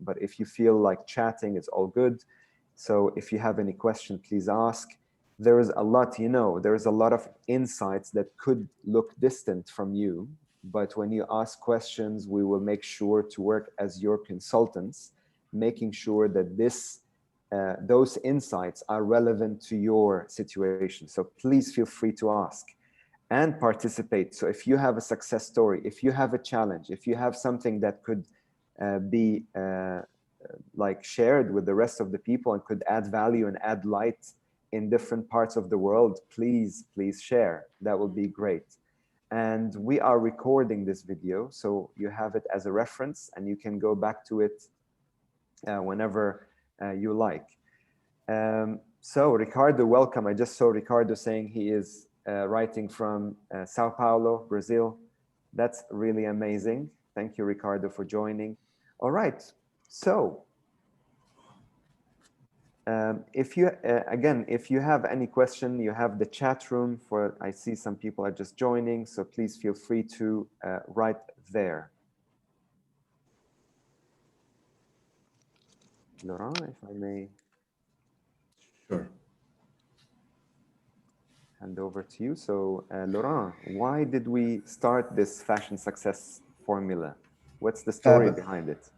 but if you feel like chatting, it's all good. So if you have any question, please ask. There is a lot, there is a lot of insights that could look distant from you, but when you ask questions, we will make sure to work as your consultants, making sure that those insights are relevant to your situation. So please feel free to ask and participate. So if you have a success story, if you have a challenge, if you have something that could be like shared with the rest of the people and could add value and add light in different parts of the world, please share. That would be great. And we are recording this video, so you have it as a reference and you can go back to it whenever you like. So Ricardo, welcome. I just saw Ricardo saying he is writing from Sao Paulo, Brazil. That's really amazing. Thank you, Ricardo, for joining. All right, so if you have any question, you have the chat room I see some people are just joining, so please feel free to write there. Laurent, if I may. Sure. Hand over to you. So Laurent, why did we start this fashion success formula? What's the story behind it?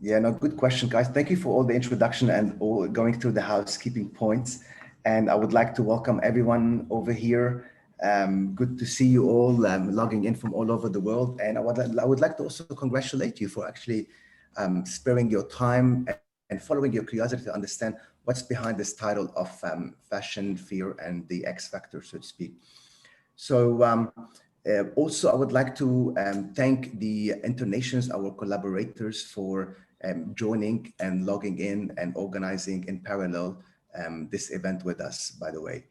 Yeah, no, good question, guys. Thank you for all the introduction and all going through the housekeeping points. And I would like to welcome everyone over here. Good to see you all logging in from all over the world. And I would like to also congratulate you for actually sparing your time and following your curiosity to understand what's behind this title of Fashion, Fear, and the X Factor, so to speak. So also, I would like to thank the Internations, our collaborators, for joining and logging in and organizing in parallel this event with us, by the way.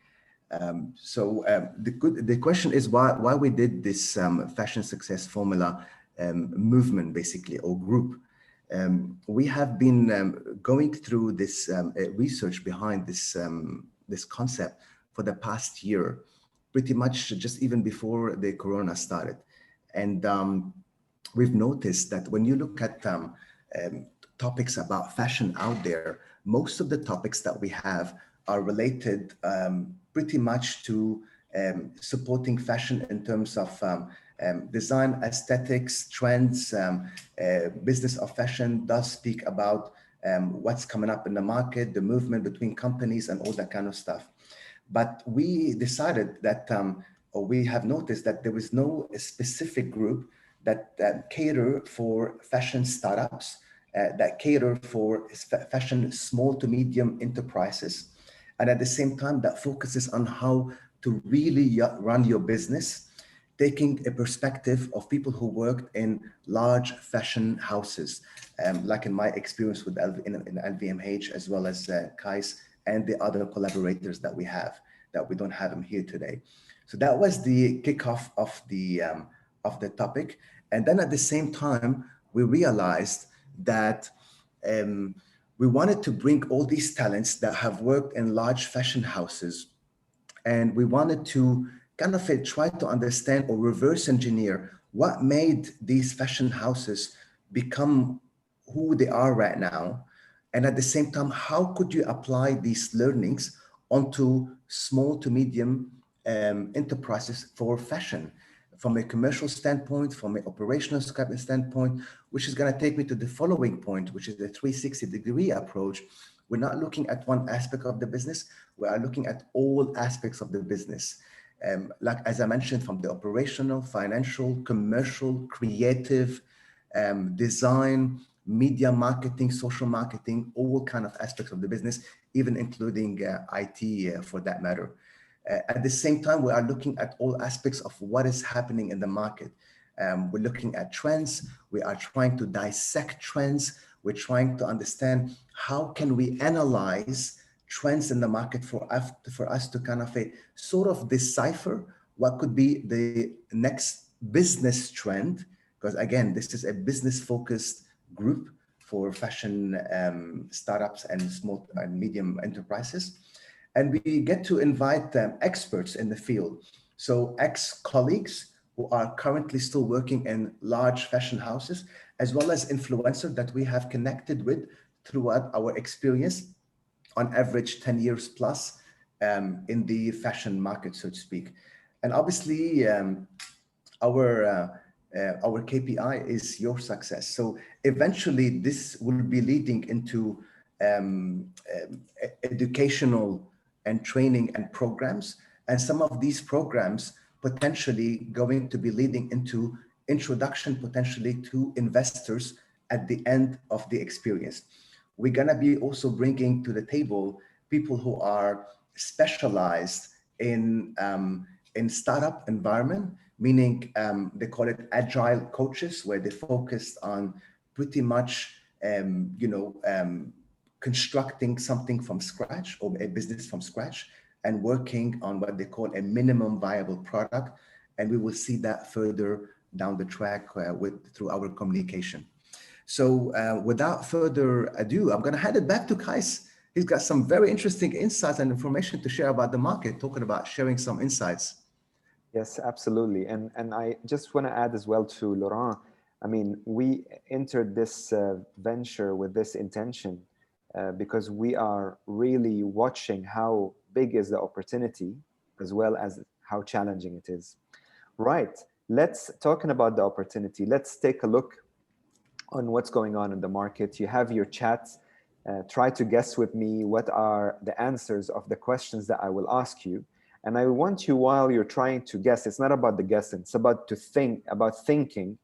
The question is why we did this fashion success formula movement, basically, or group. We have been going through this research behind this concept for the past year, pretty much just even before the corona started. And we've noticed that when you look at topics about fashion out there, most of the topics that we have are related pretty much to supporting fashion in terms of design, aesthetics, trends. Business of fashion does speak about what's coming up in the market, the movement between companies and all that kind of stuff. But we decided that, or we have noticed that there was no specific group that cater for fashion startups, that cater for fashion small to medium enterprises, and at the same time that focuses on how to really run your business, taking a perspective of people who worked in large fashion houses, like in my experience with in LVMH, as well as Kais and the other collaborators that we have, that we don't have them here today. So that was the kickoff of the topic. And then at the same time, we realized that we wanted to bring all these talents that have worked in large fashion houses, and we wanted to kind of try to understand or reverse engineer what made these fashion houses become who they are right now. And at the same time, how could you apply these learnings onto small to medium enterprises for fashion, from a commercial standpoint, from an operational standpoint, which is going to take me to the following point, which is the 360-degree approach. We're not looking at one aspect of the business. We are looking at all aspects of the business. Like, as I mentioned, from the operational, financial, commercial, creative, design, media marketing, social marketing, all kind of aspects of the business, even including IT for that matter. At the same time, we are looking at all aspects of what is happening in the market. We're looking at trends. We are trying to dissect trends. We're trying to understand how can we analyze trends in the market for us to kind of sort of decipher what could be the next business trend. Because again, this is a business-focused group for fashion startups and small and medium enterprises. And we get to invite experts in the field. So ex-colleagues who are currently still working in large fashion houses, as well as influencers that we have connected with throughout our experience, on average 10 years plus in the fashion market, so to speak. And obviously, our KPI is your success. So eventually, this will be leading into educational and training and programs. And some of these programs potentially going to be leading into introduction potentially to investors at the end of the experience. We're going to be also bringing to the table people who are specialized in startup environment, meaning they call it agile coaches, where they focused on pretty much constructing something from scratch or a business from scratch and working on what they call a minimum viable product. And we will see that further down the track through our communication. So without further ado, I'm going to hand it back to Kais. He's got some very interesting insights and information to share about the market, talking about sharing some insights. Yes, absolutely. And I just want to add as well to Laurent, I mean, we entered this venture with this intention because we are really watching how big is the opportunity as well as how challenging it is. Right, talking about the opportunity, let's take a look on what's going on in the market. You have your chat. Try to guess with me what are the answers of the questions that I will ask you. And I want you, while you're trying to guess, it's not about the guessing, it's about thinking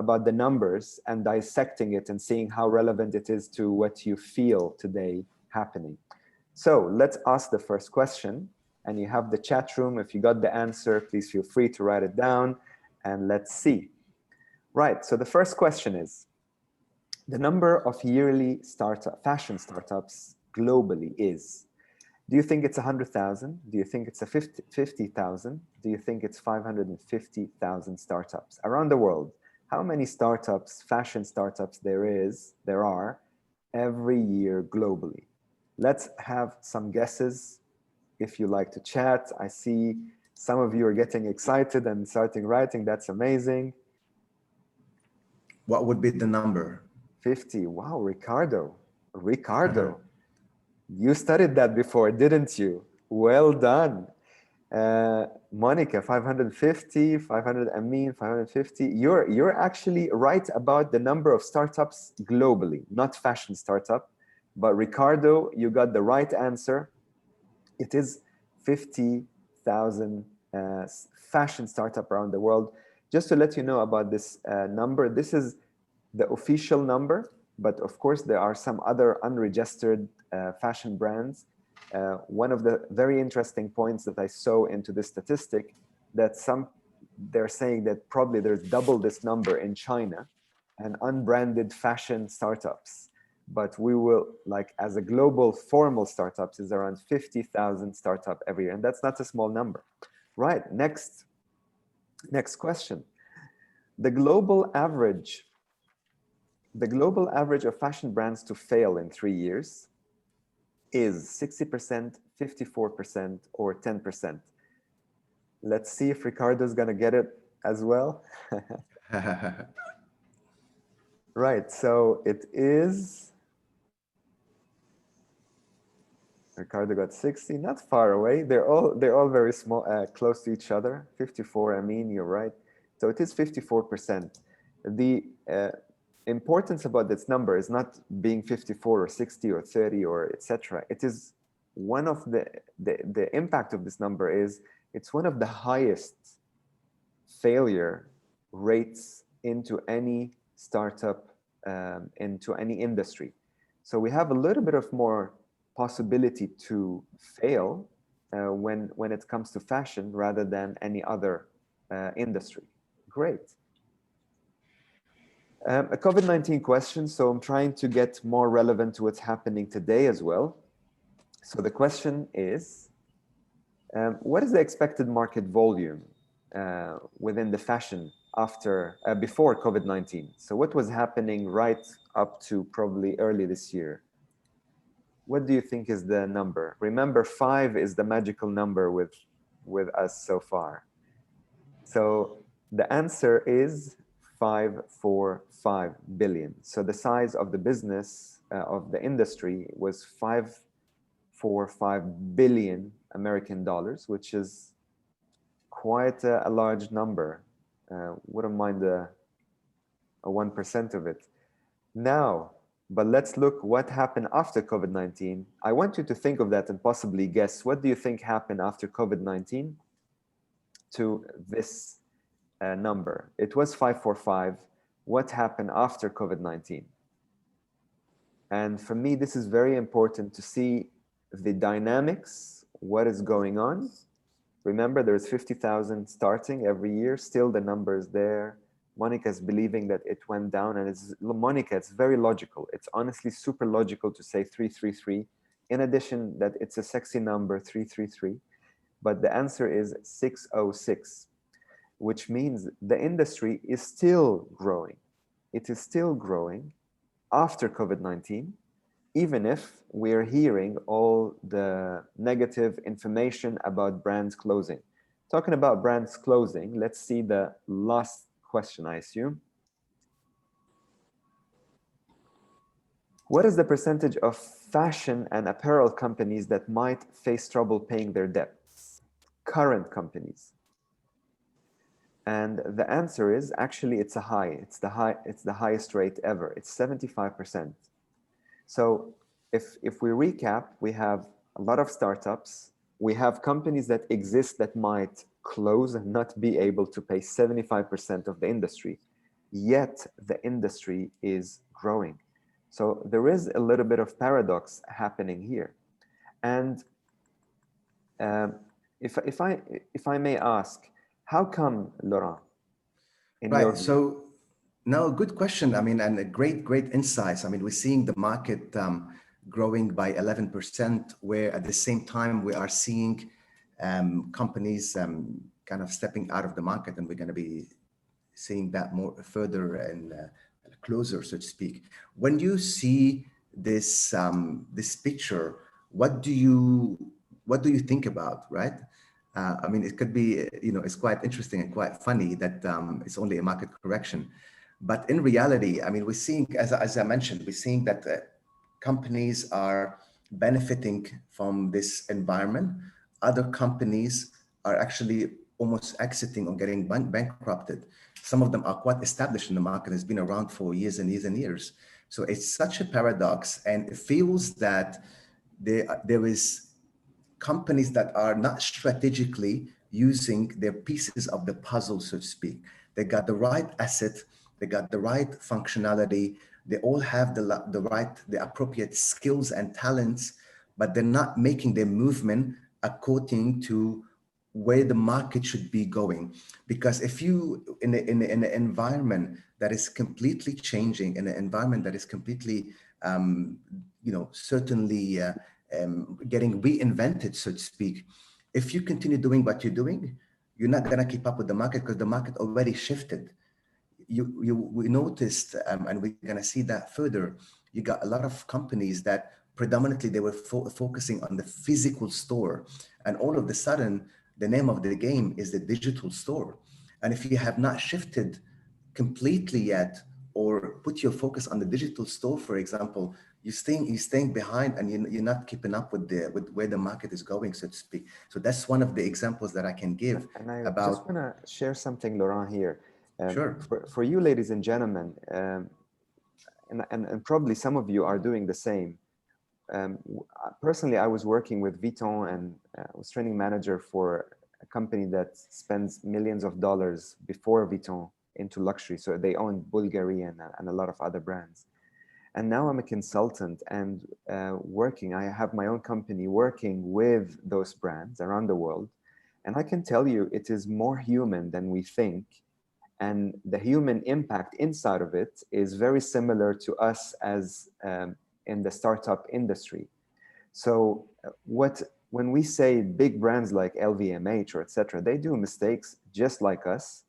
about the numbers and dissecting it and seeing how relevant it is to what you feel today happening. So let's ask the first question, and you have the chat room. If you got the answer, please feel free to write it down, and let's see. Right, so the first question is, the number of yearly fashion startups globally is, do you think it's 100,000? Do you think it's 50,000? Do you think it's 550,000 startups around the world? How many startups, fashion startups there are every year globally? Let's have some guesses. If you like to chat, I see some of you are getting excited and starting writing. That's amazing. What would be the number? 50. Wow, Ricardo, you studied that before, didn't you? Well done. Monica, 550, 500, Amin, 550. You're actually right about the number of startups globally, not fashion startup. But Ricardo, you got the right answer. It is 50,000 fashion startup around the world. Just to let you know about this number, this is the official number, but of course there are some other unregistered fashion brands. One of the very interesting points that I saw into this statistic, that they're saying that probably there's double this number in China and unbranded fashion startups. But we will, like, as a global formal startups is around 50,000 startup every year. And that's not a small number. Right, next question. The global average of fashion brands to fail in 3 years is 60%, 54%, or 10%. Let's see if Ricardo's gonna get it as well. Right, so it is, Ricardo got 60, not far away. They're all very small, close to each other. 54, I mean, you're right. So it is 54%. The importance about this number is not being 54 or 60 or 30 or etc. It is one of the impact of this number is it's one of the highest failure rates into any startup, into any industry. So we have a little bit of more possibility to fail when it comes to fashion rather than any other industry. Great. A COVID-19 question, so I'm trying to get more relevant to what's happening today as well. So the question is, what is the expected market volume within the fashion before COVID-19? So what was happening right up to probably early this year? What do you think is the number? Remember, 5 is the magical number with us so far. So the answer is 545 billion. So the size of the business of the industry was 545 billion American dollars, which is quite a large number. Wouldn't mind a 1% of it. Now, but let's look what happened after COVID-19. I want you to think of that and possibly guess, what do you think happened after COVID-19 to this number? It was 545. What happened after COVID-19? And for me, this is very important to see the dynamics, what is going on. Remember, there's 50,000 starting every year. Still, the number is there. Monica's believing that it went down, and Monica, it's very logical. It's honestly super logical to say 333. In addition, that it's a sexy number, 333. But the answer is 606, which means the industry is still growing. It is still growing after COVID-19, even if we're hearing all the negative information about brands closing. Talking about brands closing, let's see the last question, I assume. What is the percentage of fashion and apparel companies that might face trouble paying their debts? Current companies. And the answer is actually it's the highest rate ever. It's 75%. So if we recap, we have a lot of startups. We have companies that exist that might close and not be able to pay 75% of the industry. Yet the industry is growing. So there is a little bit of paradox happening here. And if I may ask, how come, Laurent? Right. So no, good question. I mean, and a great insights. I mean, we're seeing the market growing by 11%, where at the same time we are seeing companies kind of stepping out of the market, and we're going to be seeing that more further and closer, so to speak. When you see this this picture, what do you think about, right? I mean, it could be, it's quite interesting and quite funny that it's only a market correction. But in reality, I mean, we're seeing, as I mentioned, we're seeing that companies are benefiting from this environment. Other companies are actually almost exiting or getting bankrupted. Some of them are quite established in the market, has been around for years and years and years. So it's such a paradox, and it feels that there is companies that are not strategically using their pieces of the puzzle, so to speak. They got the right asset, they got the right functionality, they all have the appropriate skills and talents, but they're not making their movement according to where the market should be going. Because if you, in an environment that is completely changing, in an environment that is completely, certainly getting reinvented, so to speak, if you continue doing what you're doing, you're not going to keep up with the market, because the market already shifted. We noticed, and we're going to see that further, you got a lot of companies that predominantly they were focusing on the physical store, and all of a sudden the name of the game is the digital store. And if you have not shifted completely yet, or put your focus on the digital store, for example, you're staying behind, and you're not keeping up with where the market is going, so to speak. So that's one of the examples that I can give. And I just want to share something, Laurent, here. Sure. For you, ladies and gentlemen, and probably some of you are doing the same. Personally, I was working with Vuitton, and was training manager for a company that spends millions of dollars before Vuitton into luxury. So they own Bulgari and a lot of other brands. And now I'm a consultant and I have my own company working with those brands around the world. And I can tell you, it is more human than we think. And the human impact inside of it is very similar to us as in the startup industry. So when we say big brands like LVMH or etc., they do mistakes just like us,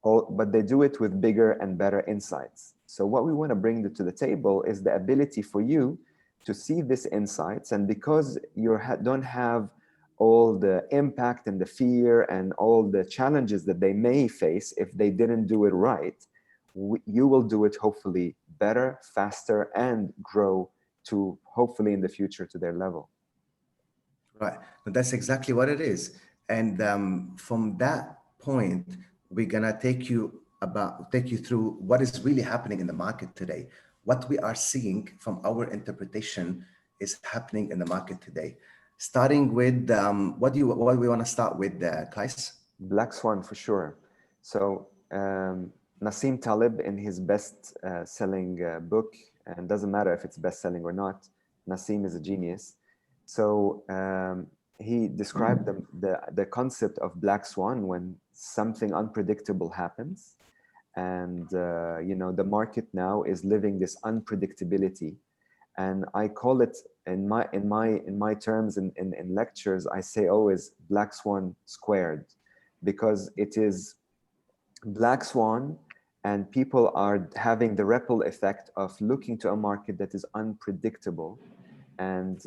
but they do it with bigger and better insights. So what we want to bring to the table is the ability for you to see these insights. And because you don't have all the impact and the fear and all the challenges that they may face if they didn't do it right, you will do it hopefully better, faster, and grow to hopefully in the future to their level. Right. But that's exactly what it is. And from that point, we're gonna take you through what is really happening in the market today. What we are seeing from our interpretation is happening in the market today. Starting with what we want to start with, Kais? Black Swan for sure. So Nassim Taleb, in his best selling book, and doesn't matter if it's best selling or not, Nassim is a genius. So he described the concept of black swan when something unpredictable happens, and the market now is living this unpredictability, and I call it in my terms in lectures, I say always black swan squared, because it is black swan and people are having the ripple effect of looking to a market that is unpredictable, and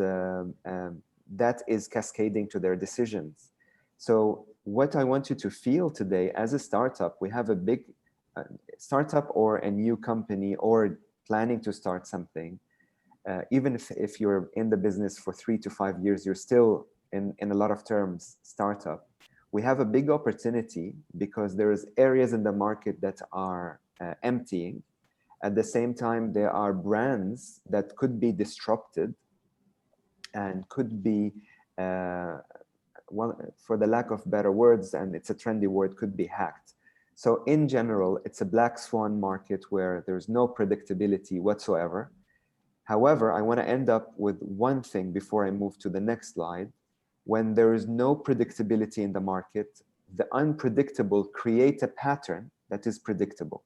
that is cascading to their decisions. So what I want you to feel today as a startup, we have a big startup or a new company or planning to start something, even if you're in the business for 3 to 5 years, you're still in a lot of terms startup. We have a big opportunity because there's areas in the market that are emptying. At the same time, there are brands that could be disrupted and could be, well, for the lack of better words, and it's a trendy word, could be hacked. So in general, it's a black swan market where there's no predictability whatsoever. However, I want to end up with one thing before I move to the next slide. When there is no predictability in the market, the unpredictable create a pattern that is predictable,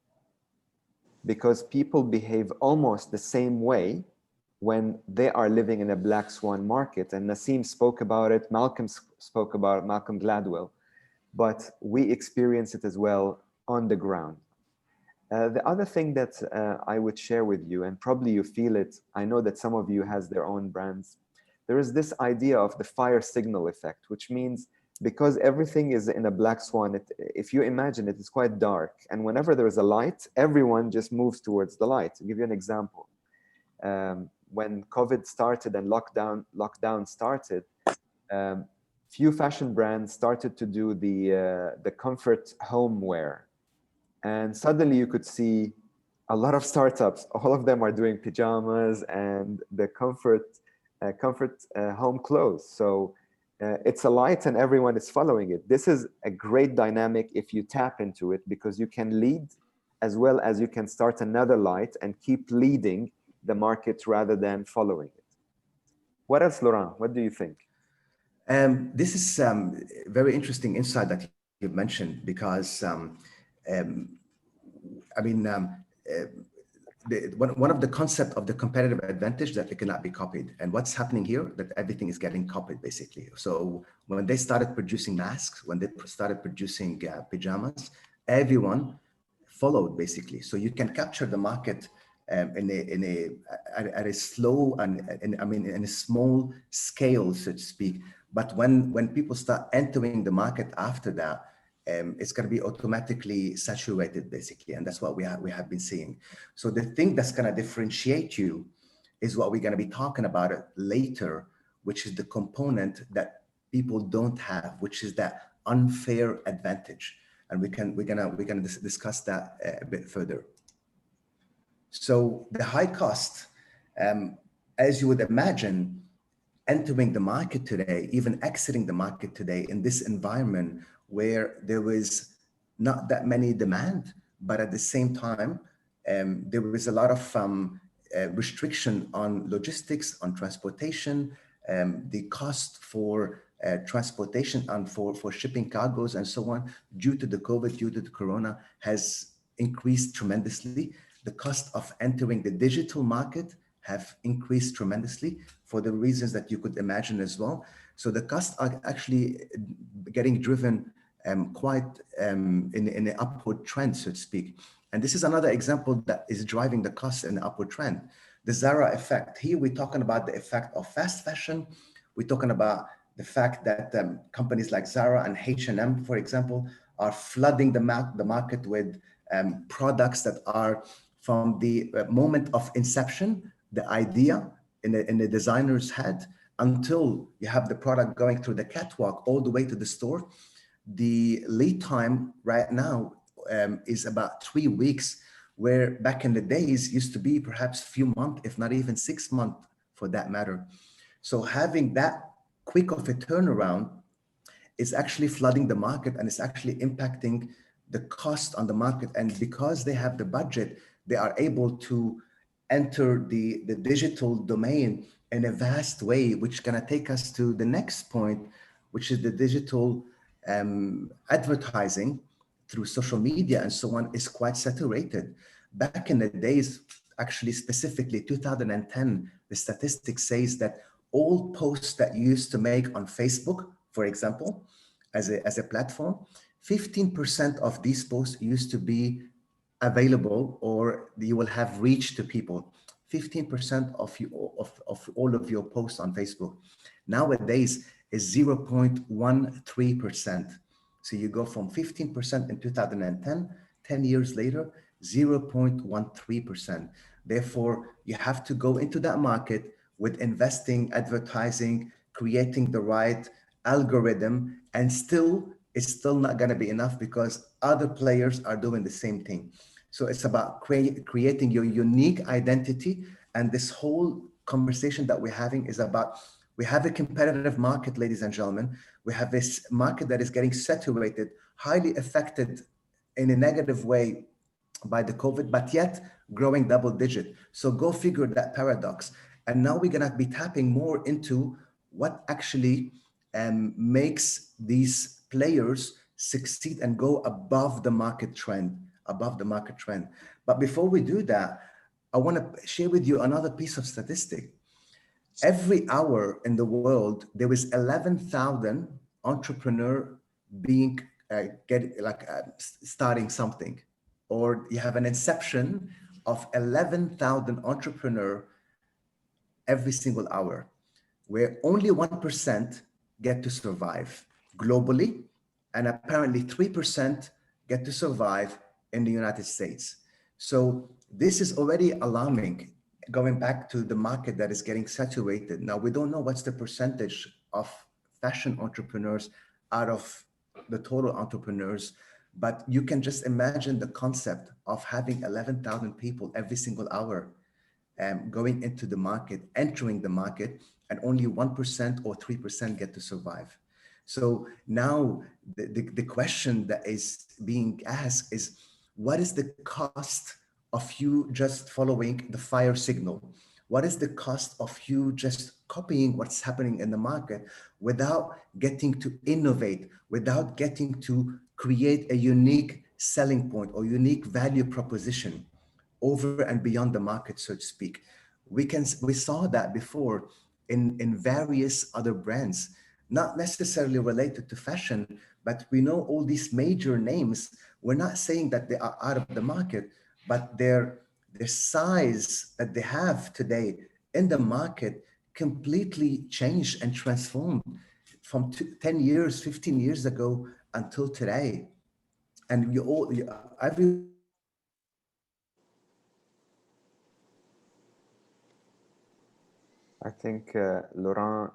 because people behave almost the same way when they are living in a black swan market. And Nassim spoke about it, Malcolm spoke about it, Malcolm Gladwell, but we experience it as well on the ground. The other thing that I would share with you, and probably you feel it, I know that some of you has their own brands. There is this idea of the fire signal effect, which means because everything is in a black swan, if you imagine it, it's quite dark. And whenever there is a light, everyone just moves towards the light. I'll give you an example. When COVID started and lockdown started, few fashion brands started to do the comfort homeware. And suddenly you could see a lot of startups, all of them are doing pajamas and the comfort home clothes. So it's a light and everyone is following it. This is a great dynamic if you tap into it, because you can lead as well as you can start another light and keep leading the market rather than following it. What else, Laurent? What do you think? This is very interesting insight that you've mentioned, because I mean, one of the concept of the competitive advantage that it cannot be copied. And what's happening here, that everything is getting copied basically. So when they started producing masks, when they started producing pajamas, everyone followed basically. So you can capture the market at a slow and I mean in a small scale, so to speak. But when people start entering the market after that, it's going to be automatically saturated basically, and that's what we have been seeing. So the thing that's going to differentiate you is what we're going to be talking about it later, which is the component that people don't have, which is that unfair advantage, and we're gonna discuss that a bit further. So the high cost, as you would imagine, entering the market today, even exiting the market today in this environment where there is not that many demand, but at the same time, there was a lot of restriction on logistics, on transportation, the cost for transportation and for shipping cargoes and so on, due to the COVID, due to the Corona, has increased tremendously. The cost of entering the digital market have increased tremendously for the reasons that you could imagine as well. So the costs are actually getting driven quite in an upward trend, so to speak. And this is another example that is driving the cost in the upward trend. The Zara effect. Here we're talking about the effect of fast fashion. We're talking about the fact that companies like Zara and H&M, for example, are flooding the market with products that are from the moment of inception, the idea in the designer's head, until you have the product going through the catwalk all the way to the store. The lead time right now is about 3 weeks, where back in the days used to be perhaps few months, if not even 6 months for that matter. So having that quick of a turnaround is actually flooding the market, and it's actually impacting the cost on the market. And because they have the budget, they are able to enter the digital domain in a vast way, which is going to take us to the next point, which is the digital advertising through social media and so on is quite saturated. Back in the days, actually specifically 2010, the statistics says that all posts that you used to make on Facebook, for example, as a platform, 15% of these posts used to be available, or you will have reach to people. 15% of all of your posts on Facebook nowadays is 0.13%. So you go from 15% in 2010, 10 years later, 0.13%. Therefore, you have to go into that market with investing, advertising, creating the right algorithm, and it's still not going to be enough because other players are doing the same thing. So it's about creating your unique identity. And this whole conversation that we're having is about, we have a competitive market, ladies and gentlemen. We have this market that is getting saturated, highly affected in a negative way by the COVID, but yet growing double digit. So go figure that paradox. And now we're going to be tapping more into what actually makes these players succeed and go above the market trend, But before we do that, I want to share with you another piece of statistic. Every hour in the world, there is 11,000 entrepreneur being starting something, or you have an inception of 11,000 entrepreneur every single hour, where only 1% get to survive globally, and apparently 3% get to survive in the United States. So this is already alarming, going back to the market that is getting saturated. Now, we don't know what's the percentage of fashion entrepreneurs out of the total entrepreneurs, but you can just imagine the concept of having 11,000 people every single hour going into the market, entering the market, and only 1% or 3% get to survive. So now the question that is being asked is, what is the cost of you just following the fire signal? What is the cost of you just copying what's happening in the market without getting to innovate, without getting to create a unique selling point or unique value proposition over and beyond the market, so to speak? We saw that before in various other brands, not necessarily related to fashion, but we know all these major names. We're not saying that they are out of the market, but their size that they have today in the market completely changed and transformed from 10 years, 15 years ago until today. And every I think Laurent,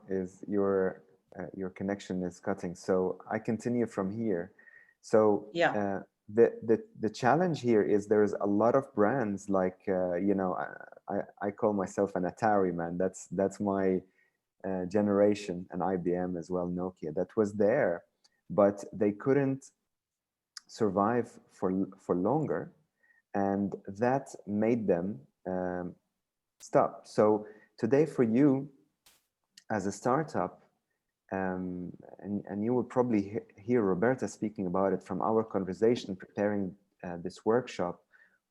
your connection is cutting, so I continue from here. So Yeah. The challenge here is there's a lot of brands like I call myself an Atari man. That's my generation, and IBM as well, Nokia, that was there, but they couldn't survive for longer, and that made them stop. So today for you as a startup, and you will probably hear Roberta speaking about it from our conversation preparing this workshop,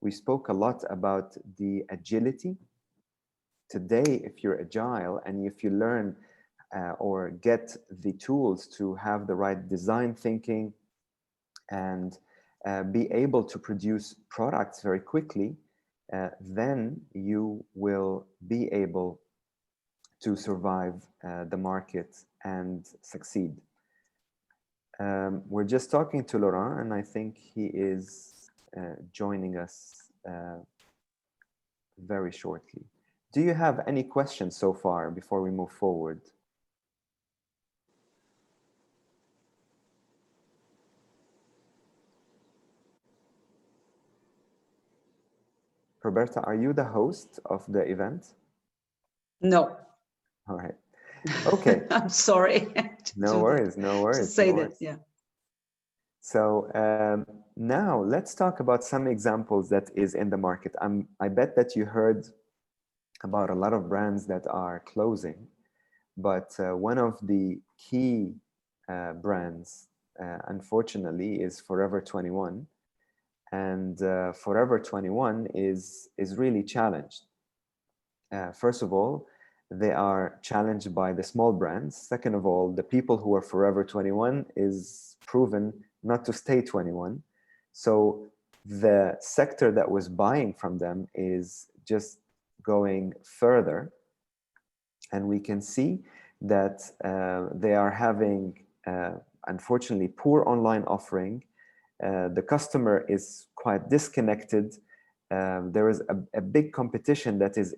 we spoke a lot about the agility. Today, if you're agile and if you learn or get the tools to have the right design thinking and be able to produce products very quickly, then you will be able to survive the market and succeed. We're just talking to Laurent, and I think he is joining us very shortly. Do you have any questions so far before we move forward? Roberta, are you the host of the event? No. All right. Okay. I'm sorry. No worries, no worries. To say no that, worries. yeah. So now let's talk about some examples that is in the market. I bet that you heard about a lot of brands that are closing, but one of the key brands, unfortunately, is Forever 21. And Forever 21 is really challenged. First of all, they are challenged by the small brands. Second of all, the people who are Forever 21 is proven not to stay 21. So the sector that was buying from them is just going further. And we can see that they are having, unfortunately, poor online offering. The customer is quite disconnected. There is a big competition that is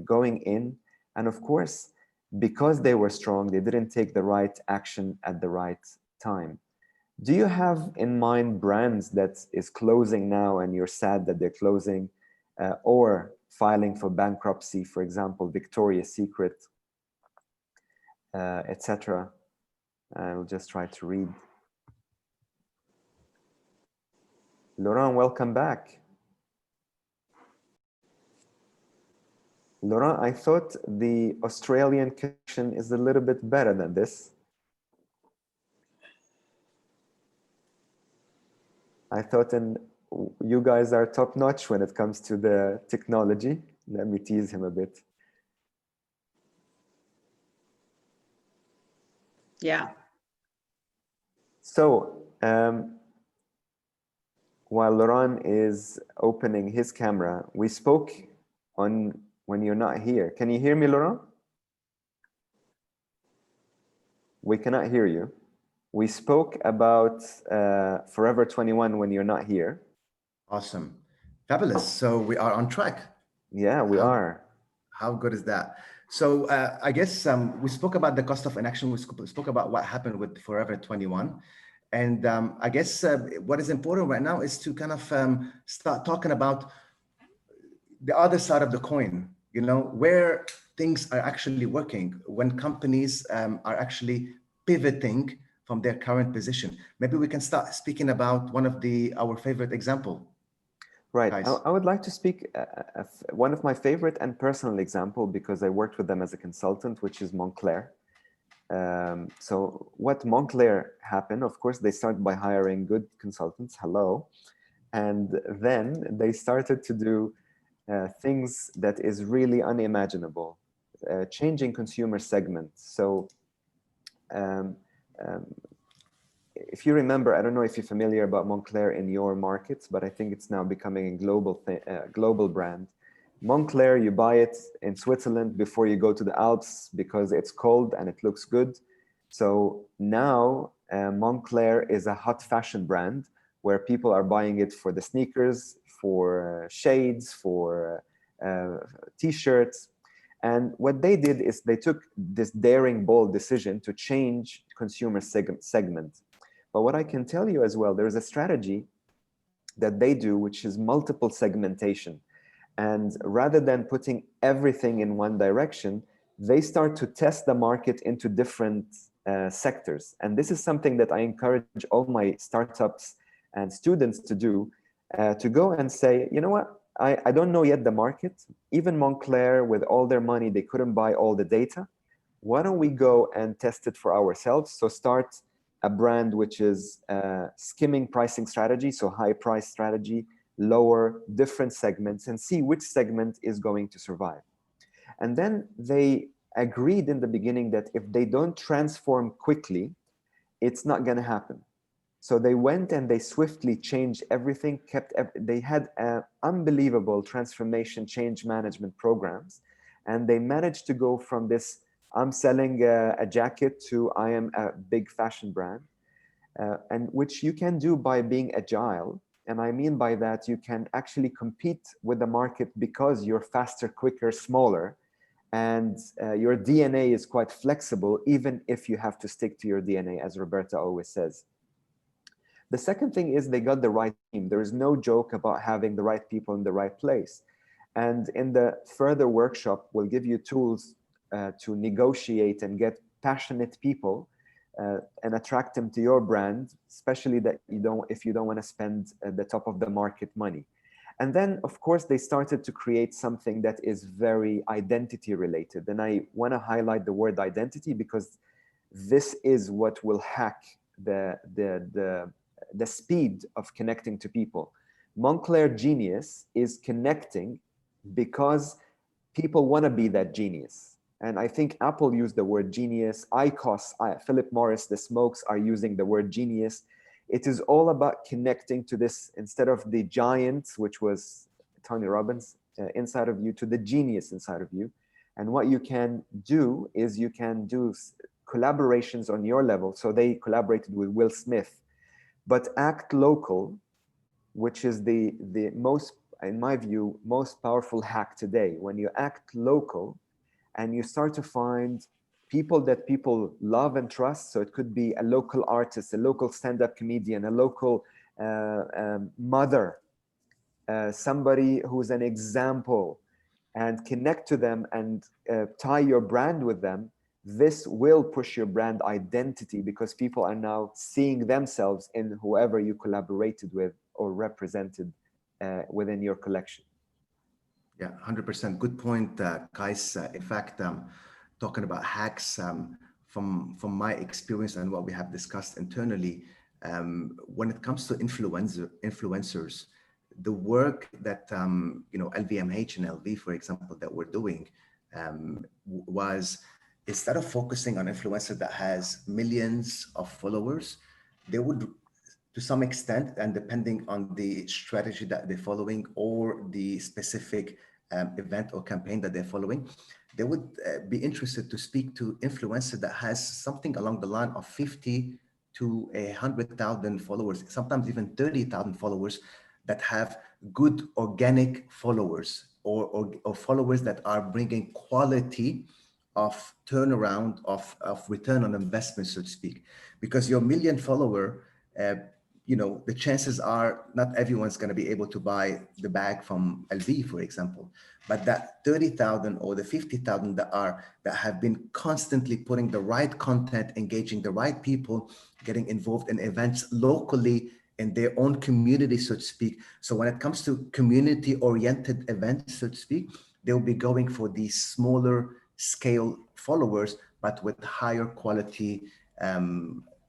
going in. And of course, because they were strong, they didn't take the right action at the right time. Do you have in mind brands that is closing now and you're sad that they're closing, or filing for bankruptcy, for example, Victoria's Secret, etc.? I'll just try to read. Laurent, welcome back. Laurent, I thought the Australian connection is a little bit better than this. I thought you guys are top notch when it comes to the technology. Let me tease him a bit. Yeah. So while Laurent is opening his camera, we spoke on when you're not here. Can you hear me, Laurent? We cannot hear you. We spoke about Forever 21 when you're not here. Awesome. Fabulous. So we are on track. Yeah, we are. How good is that? So I guess we spoke about the cost of inaction. We spoke about what happened with Forever 21. And I guess what is important right now is to kind of start talking about the other side of the coin, you know, where things are actually working, when companies are actually pivoting from their current position. Maybe we can start speaking about one of our favorite example. Right. I would like to speak one of my favorite and personal example, because I worked with them as a consultant, which is Moncler. So what Moncler happened, of course, they started by hiring good consultants. Hello. And then they started to do things that is really unimaginable, changing consumer segments. So if you remember, I don't know if you're familiar about Moncler in your markets, but I think it's now becoming a global brand. Moncler, you buy it in Switzerland before you go to the Alps because it's cold and it looks good. So now Moncler is a hot fashion brand where people are buying it for the sneakers, for shades, for t-shirts. And what they did is they took this daring, bold decision to change consumer segment. But what I can tell you as well, there's a strategy that they do, which is multiple segmentation. And rather than putting everything in one direction, they start to test the market into different sectors. And this is something that I encourage all my startups and students to do, to go and say, you know what, I don't know yet the market. Even Moncler, with all their money, they couldn't buy all the data. Why don't we go and test it for ourselves? So start a brand which is skimming pricing strategy, so high price strategy, lower, different segments, and see which segment is going to survive. And then they agreed in the beginning that if they don't transform quickly, it's not going to happen. So they went and they swiftly changed everything, they had unbelievable transformation change management programs. And they managed to go from this, I'm selling a jacket, to I am a big fashion brand, and which you can do by being agile. And I mean by that, you can actually compete with the market because you're faster, quicker, smaller, and your DNA is quite flexible, even if you have to stick to your DNA, as Roberta always says. The second thing is they got the right team. There is no joke about having the right people in the right place. And in the further workshop, we'll give you tools to negotiate and get passionate people and attract them to your brand, especially that if you don't want to spend the top of the market money. And then, of course, they started to create something that is very identity related. And I want to highlight the word identity because this is what will hack the speed of connecting to people. Moncler Genius is connecting because people want to be that genius. And I think Apple used the word genius. IQOS, Philip Morris, the smokes are using the word genius. It is all about connecting to this, instead of the giant, which was Tony Robbins, inside of you, to the genius inside of you. And what you can do is you can do collaborations on your level. So they collaborated with Will Smith, but act local, which is the most, in my view, most powerful hack today. When you act local and you start to find people that people love and trust. So it could be a local artist, a local stand-up comedian, a local mother, somebody who's an example, and connect to them and tie your brand with them. This will push your brand identity because people are now seeing themselves in whoever you collaborated with or represented within your collection. Yeah, 100%. Good point, Kais. In fact, talking about hacks, from my experience and what we have discussed internally, when it comes to influencers, the work that LVMH and LV, for example, that we're doing was, instead of focusing on influencer that has millions of followers, they would, to some extent, and depending on the strategy that they're following or the specific event or campaign that they're following, they would be interested to speak to influencer that has something along the line of 50 to 100,000 followers, sometimes even 30,000 followers, that have good organic followers or followers that are bringing quality of turnaround of return on investment, so to speak. Because your million follower, the chances are not everyone's going to be able to buy the bag from LV, for example, but that 30,000 or the 50,000 that have been constantly putting the right content, engaging the right people, getting involved in events locally in their own community, so to speak. So when it comes to community-oriented events, so to speak, they'll be going for these smaller scale followers, but with higher quality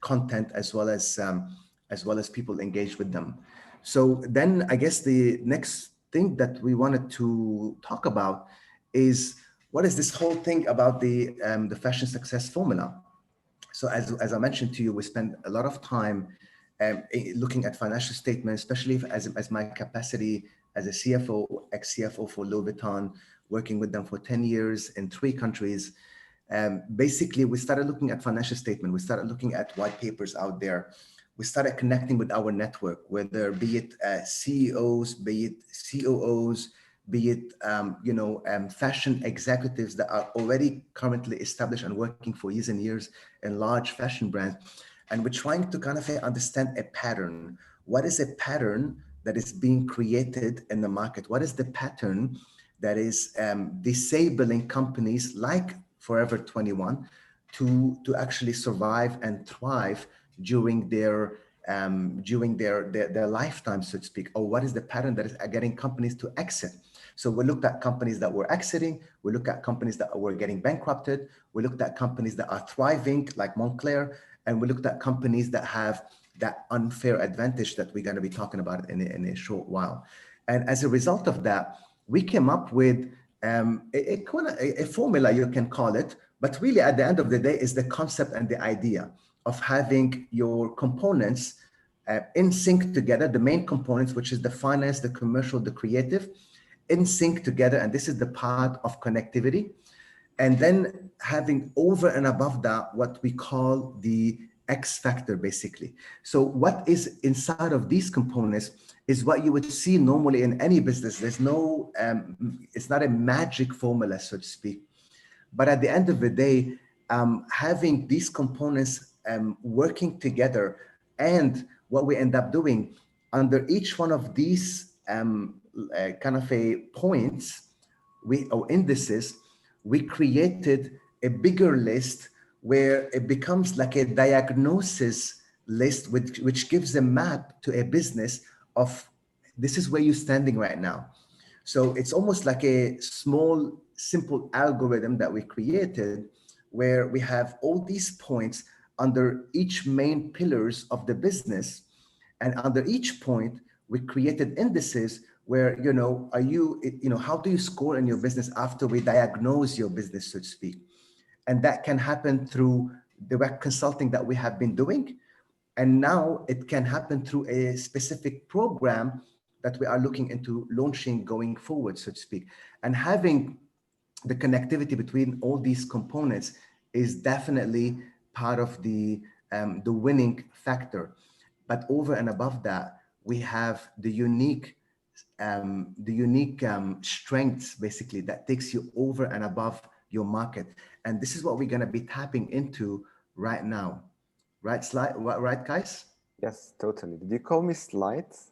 content, as well as people engaged with them. So then I guess the next thing that we wanted to talk about is, what is this whole thing about the fashion success formula? So as I mentioned to you, we spend a lot of time looking at financial statements, especially as my capacity as a CFO, ex-CFO for Louis Vuitton, working with them for 10 years in 3 countries. Basically, we started looking at financial statement. We started looking at white papers out there. We started connecting with our network, whether be it CEOs, be it COOs, be it fashion executives that are already currently established and working for years and years in large fashion brands. And we're trying to kind of understand a pattern. What is a pattern that is being created in the market? What is the pattern that is disabling companies like Forever 21 to actually survive and thrive during their lifetime, so to speak? Or what is the pattern that is getting companies to exit? So we looked at companies that were exiting. We looked at companies that were getting bankrupted. We looked at companies that are thriving, like Moncler. And we looked at companies that have that unfair advantage that we're going to be talking about in a short while. And as a result of that, we came up with a formula, you can call it, but really at the end of the day is the concept and the idea of having your components in sync together, the main components, which is the finance, the commercial, the creative, in sync together. And this is the part of connectivity. And then having over and above that, what we call the X factor, basically. So what is inside of these components is what you would see normally in any business. There's no, it's not a magic formula, so to speak. But at the end of the day, having these components working together, and what we end up doing under each one of these kind of a points, or indices, we created a bigger list where it becomes like a diagnosis list, which gives a map to a business of this is where you're standing right now. So it's almost like a small, simple algorithm that we created where we have all these points under each main pillars of the business. And under each point, we created indices where, are you, how do you score in your business after we diagnose your business, so to speak? And that can happen through direct consulting that we have been doing. And now it can happen through a specific program that we are looking into launching going forward, so to speak. And having the connectivity between all these components is definitely part of the winning factor. But over and above that, we have the unique strengths basically that takes you over and above your market. And this is what we're going to be tapping into right now. Right, right, guys? Yes, totally. Did you call me slides?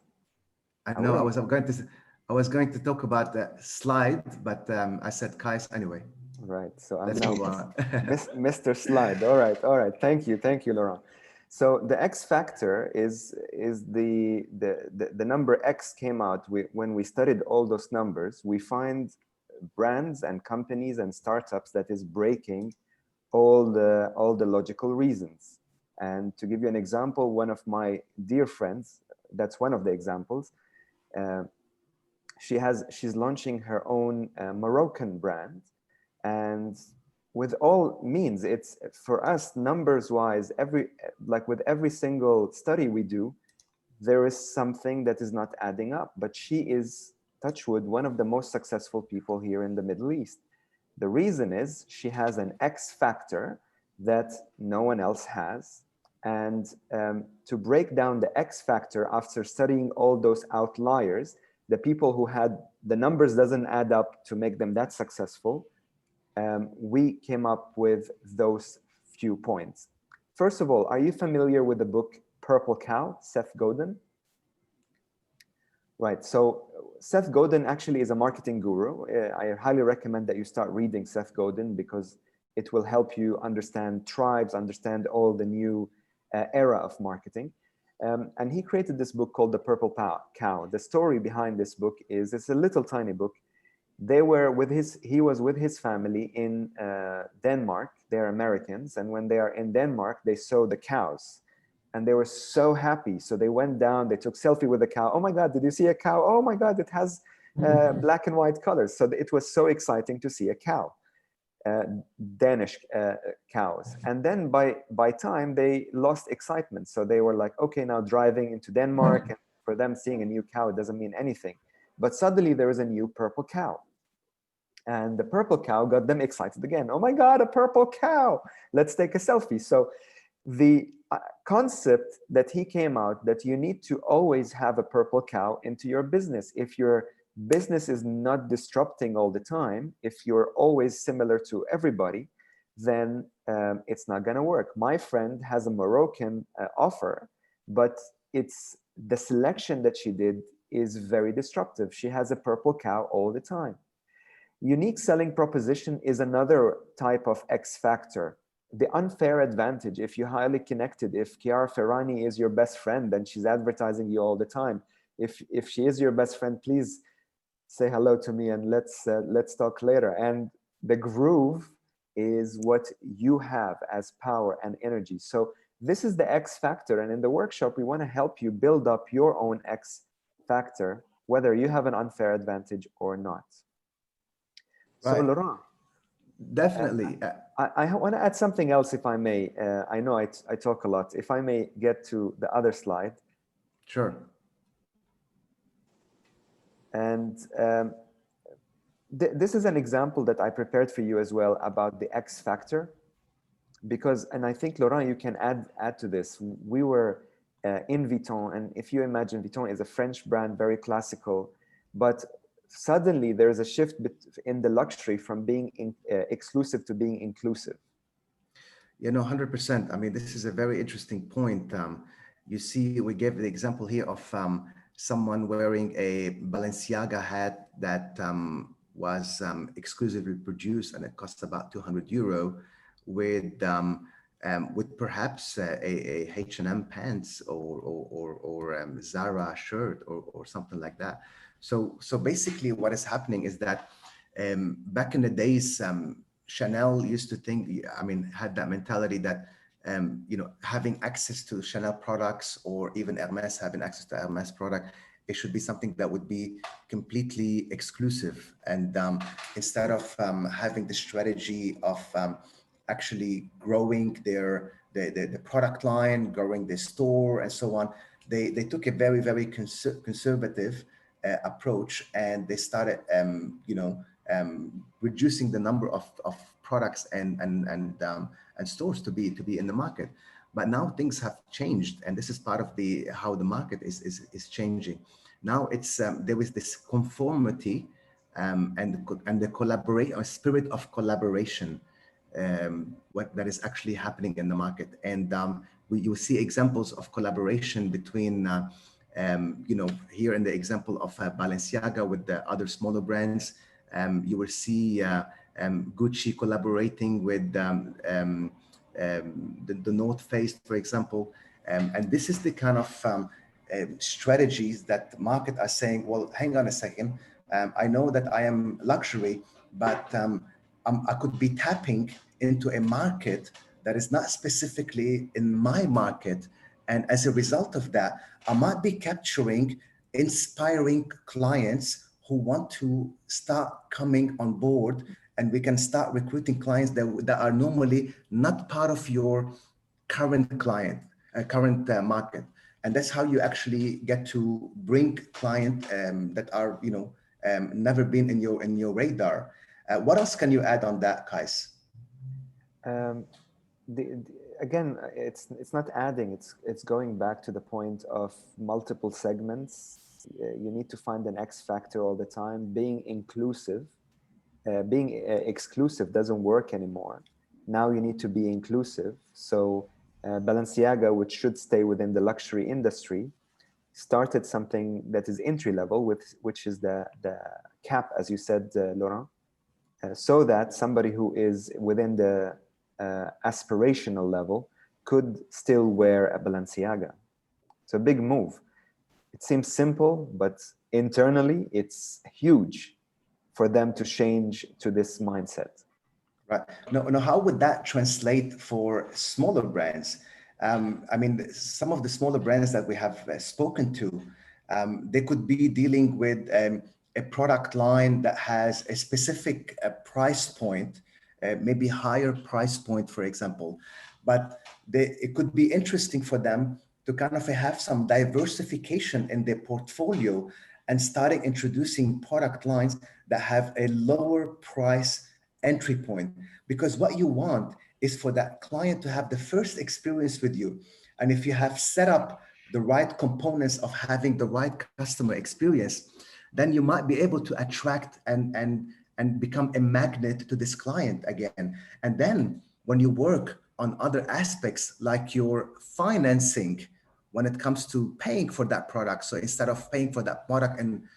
I know I was going to talk about the slide, but I said Kais anyway. Right. So I'm Let's now move on. Mr. Slide. All right. All right. Thank you, Laurent. So the X factor is the number X came out when we studied all those numbers. We find brands and companies and startups that is breaking all the logical reasons. And to give you an example, one of my dear friends, that's one of the examples. She's launching her own Moroccan brand, and with all means, it's for us numbers wise, with every single study we do, there is something that is not adding up. But she is, touch wood, one of the most successful people here in the Middle East. The reason is she has an X factor that no one else has. And to break down the X factor after studying all those outliers, the people who had the numbers doesn't add up to make them that successful, we came up with those few points. First of all, are you familiar with the book Purple Cow, Seth Godin? Right, so Seth Godin actually is a marketing guru. I highly recommend that you start reading Seth Godin because it will help you understand tribes, understand all the new era of marketing. And he created this book called The Purple Cow. The story behind this book is, it's a little tiny book. He was with his family in Denmark. They're Americans. And when they are in Denmark, they saw the cows and they were so happy. So they went down, they took selfie with the cow. Oh my God, did you see a cow? Oh my God, it has black and white colors. So it was so exciting to see a cow. Danish cows. And then by time they lost excitement. So they were like, okay, now driving into Denmark, and for them seeing a new cow doesn't mean anything. But suddenly there is a new purple cow. And the purple cow got them excited again. Oh my God, a purple cow. Let's take a selfie. So the concept that he came out that you need to always have a purple cow into your business. If your business is not disrupting all the time, if you're always similar to everybody, then it's not going to work. My friend has a Moroccan offer, but it's the selection that she did is very disruptive. She has a purple cow all the time. Unique selling proposition is another type of X factor. The unfair advantage, if you're highly connected, if Chiara Ferrani is your best friend and she's advertising you all the time, if she is your best friend, please say hello to me and let's talk later. And the groove is what you have as power and energy. So this is the X factor. And in the workshop, we want to help you build up your own X factor, whether you have an unfair advantage or not. So Right. Laurent, Definitely. I want to add something else, if I may. I know I talk a lot. If I may get to the other slide. Sure. And this is an example that I prepared for you as well about the X factor, because, and I think Laurent, you can add to this. We were in Vuitton. And if you imagine, Vuitton is a French brand, very classical, but suddenly there's a shift in the luxury from being exclusive to being inclusive. 100%. I mean, this is a very interesting point. You see, we gave the example here of someone wearing a Balenciaga hat that was exclusively produced, and it cost about €200, with perhaps a H&M pants or Zara shirt or something like that. So basically, what is happening is that back in the days, Chanel used to think, had that mentality that, having access to Chanel products, or even Hermes having access to Hermes product, it should be something that would be completely exclusive. And instead of having the strategy of actually growing the product line, growing the store and so on, they took a very, very conservative approach, and they started, reducing the number of products and stores to be in the market. But now things have changed, and this is part of how the market is changing. Now it's there is this conformity and the collaboration, spirit of collaboration, that is actually happening in the market. And you see examples of collaboration between here in the example of Balenciaga with the other smaller brands. You will see Gucci collaborating with the North Face, for example. And this is the kind of strategies that the market are saying, well, hang on a second. I know that I am luxury, but I could be tapping into a market that is not specifically in my market. And as a result of that, I might be capturing inspiring clients who want to start coming on board, and we can start recruiting clients that are normally not part of your current market. And that's how you actually get to bring clients that are, never been in your radar. What else can you add on that, Kais? Again, it's not adding, it's going back to the point of multiple segments. You need to find an X factor all the time. Being inclusive, being exclusive doesn't work anymore. Now you need to be inclusive. So Balenciaga, which should stay within the luxury industry, started something that is entry level, which is the cap, as you said, Laurent, so that somebody who is within the aspirational level could still wear a Balenciaga. It's a big move. It seems simple, but internally it's huge for them to change to this mindset. Right. Now, how would that translate for smaller brands? Some of the smaller brands that we have spoken to, they could be dealing with a product line that has a specific price point, maybe higher price point, for example. But it could be interesting for them to kind of have some diversification in their portfolio and starting introducing product lines that have a lower price entry point. Because what you want is for that client to have the first experience with you. And if you have set up the right components of having the right customer experience, then you might be able to attract and become a magnet to this client again. And then when you work on other aspects like your financing, when it comes to paying for that product, so instead of paying for that product in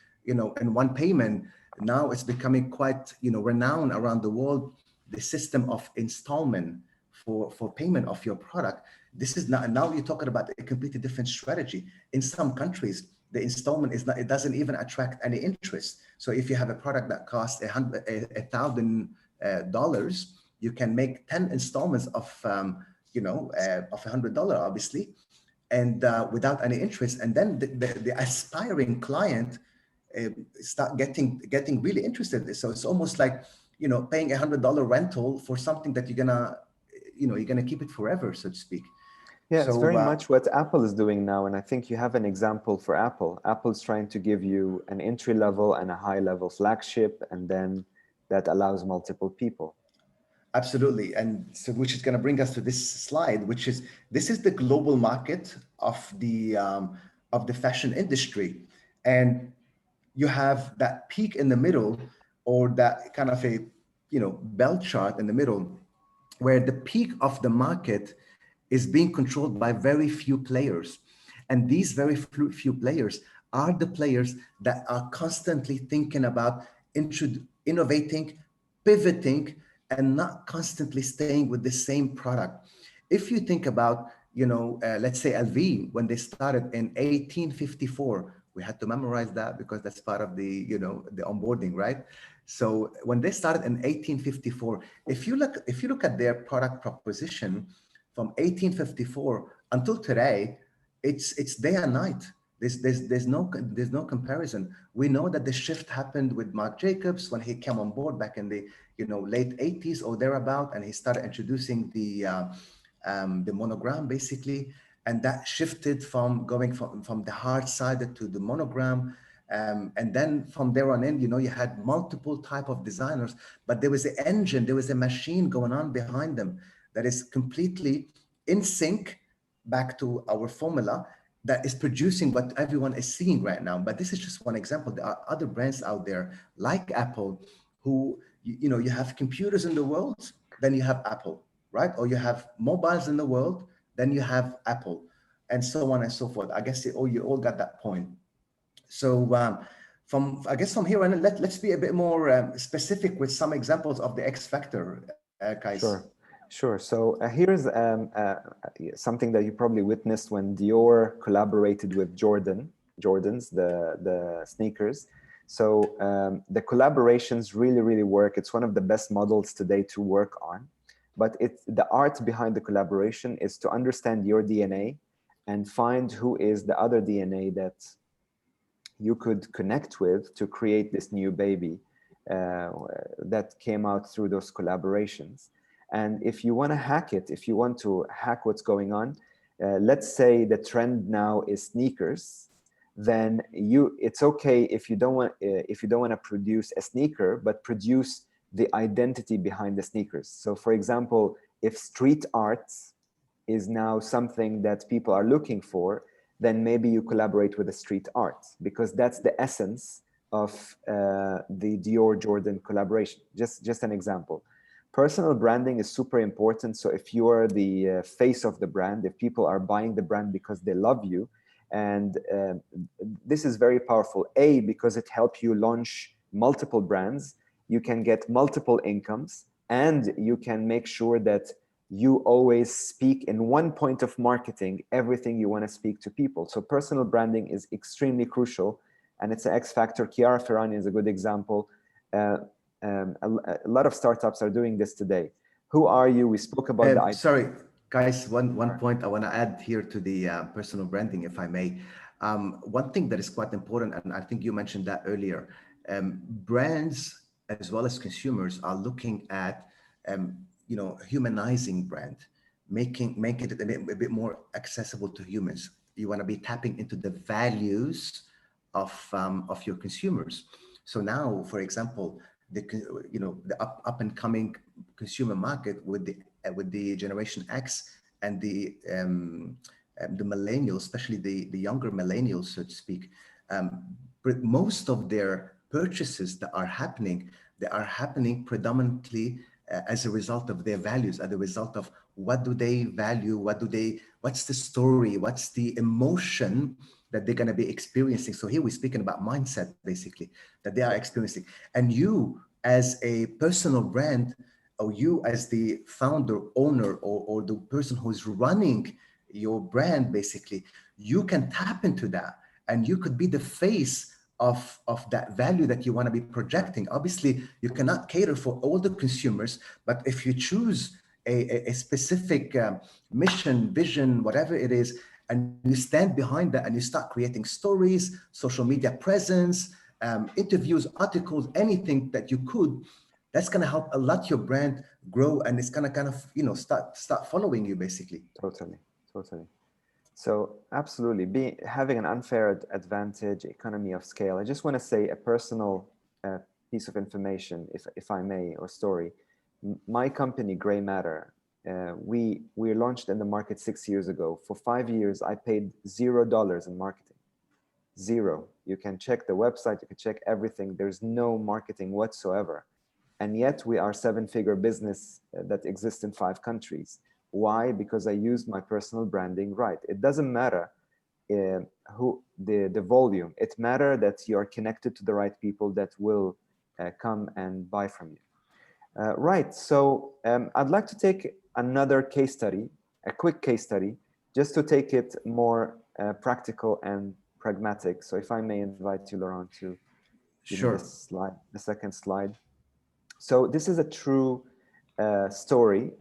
one payment, now it's becoming quite renowned around the world, the system of installment for payment of your product. This is now you're talking about a completely different strategy. In some countries, the installment is not, it doesn't even attract any interest. So if you have a product that costs $1,000, you can make 10 installments of $100, obviously, and without any interest. And then the aspiring client start getting really interested. So it's almost like paying $100 rental for something that you're gonna keep it forever, so to speak. Yeah, so, it's very much what Apple is doing now. And I think you have an example for Apple. Apple's trying to give you an entry level and a high level flagship, and then that allows multiple people. Absolutely. And so, which is going to bring us to this slide, which is, this is the global market of the fashion industry, and you have that peak in the middle, or that kind of a bell chart in the middle, where the peak of the market is being controlled by very few players. And these very few players are the players that are constantly thinking about innovating, pivoting, and not constantly staying with the same product. If you think about, let's say LV, when they started in 1854, we had to memorize that because that's part of the onboarding, right? So when they started in 1854, if you look at their product proposition from 1854 until today, it's day and night. There's no comparison. We know that the shift happened with Marc Jacobs when he came on board back in the late 80s or thereabout, and he started introducing the monogram basically, and that shifted from going from the hard sided to the monogram. And then from there on in, you had multiple type of designers, but there was an engine, there was a machine going on behind them that is completely in sync back to our formula that is producing what everyone is seeing right now. But this is just one example. There are other brands out there like Apple, who, you have computers in the world, then you have Apple, right? Or you have mobiles in the world, then you have Apple, and so on and so forth. I guess you all got that point. So from here on, let's be a bit more specific with some examples of the X factor, guys. Sure. So here's something that you probably witnessed when Dior collaborated with Jordans, the sneakers. So the collaborations really work. It's one of the best models today to work on. But the art behind the collaboration is to understand your DNA and find who is the other DNA that you could connect with to create this new baby that came out through those collaborations. And if you want to hack it, if you want to hack what's going on, let's say the trend now is sneakers, then it's okay if you don't want to produce a sneaker, but produce the identity behind the sneakers. So for example, if street art is now something that people are looking for, then maybe you collaborate with the street art, because that's the essence of the Dior Jordan collaboration. Just an example. Personal branding is super important. So if you are the face of the brand, if people are buying the brand because they love you, and this is very powerful, because it helps you launch multiple brands, you can get multiple incomes, and you can make sure that you always speak in one point of marketing everything you want to speak to people. So personal branding is extremely crucial, and it's an X factor. Chiara Ferragni is a good example. A lot of startups are doing this today. Who are you? We spoke about the idea. Sorry, guys, one point I want to add here to the personal branding, if I may. One thing that is quite important, and I think you mentioned that earlier, brands as well as consumers are looking at humanizing brand, making it a bit more accessible to humans. You want to be tapping into the values of your consumers. So now, for example, the up and coming consumer market with the Generation X and the millennials, especially the younger millennials, so to speak, most of their purchases that are happening, they are happening predominantly as a result of their values, as a result of what do they value, what's the story, what's the emotion that they're going to be experiencing. So here we're speaking about mindset, basically, that they are experiencing. And you as a personal brand, or you as the founder, owner, or the person who's running your brand, basically, you can tap into that, and you could be the face of that value that you want to be projecting. Obviously, you cannot cater for all the consumers, but if you choose a specific mission, vision, whatever it is, and you stand behind that and you start creating stories, social media presence, interviews, articles, anything that you could, that's going to help a lot your brand grow, and it's going to kind of start following you, basically. Totally. So absolutely, having an unfair advantage, economy of scale. I just want to say a personal piece of information, if I may, or story. My company, Gray Matter, We launched in the market 6 years ago. For 5 years, I paid $0 in marketing. Zero. You can check the website, you can check everything. There's no marketing whatsoever. And yet we are a 7-figure business that exists in 5 countries. Why? Because I used my personal branding right. It doesn't matter who the volume. It matters that you are connected to the right people that will come and buy from you. Right, so I'd like to take another case study, a quick case study, just to take it more practical and pragmatic. So if I may invite you, Laurent, to give me this slide, the second slide. So this is a true story.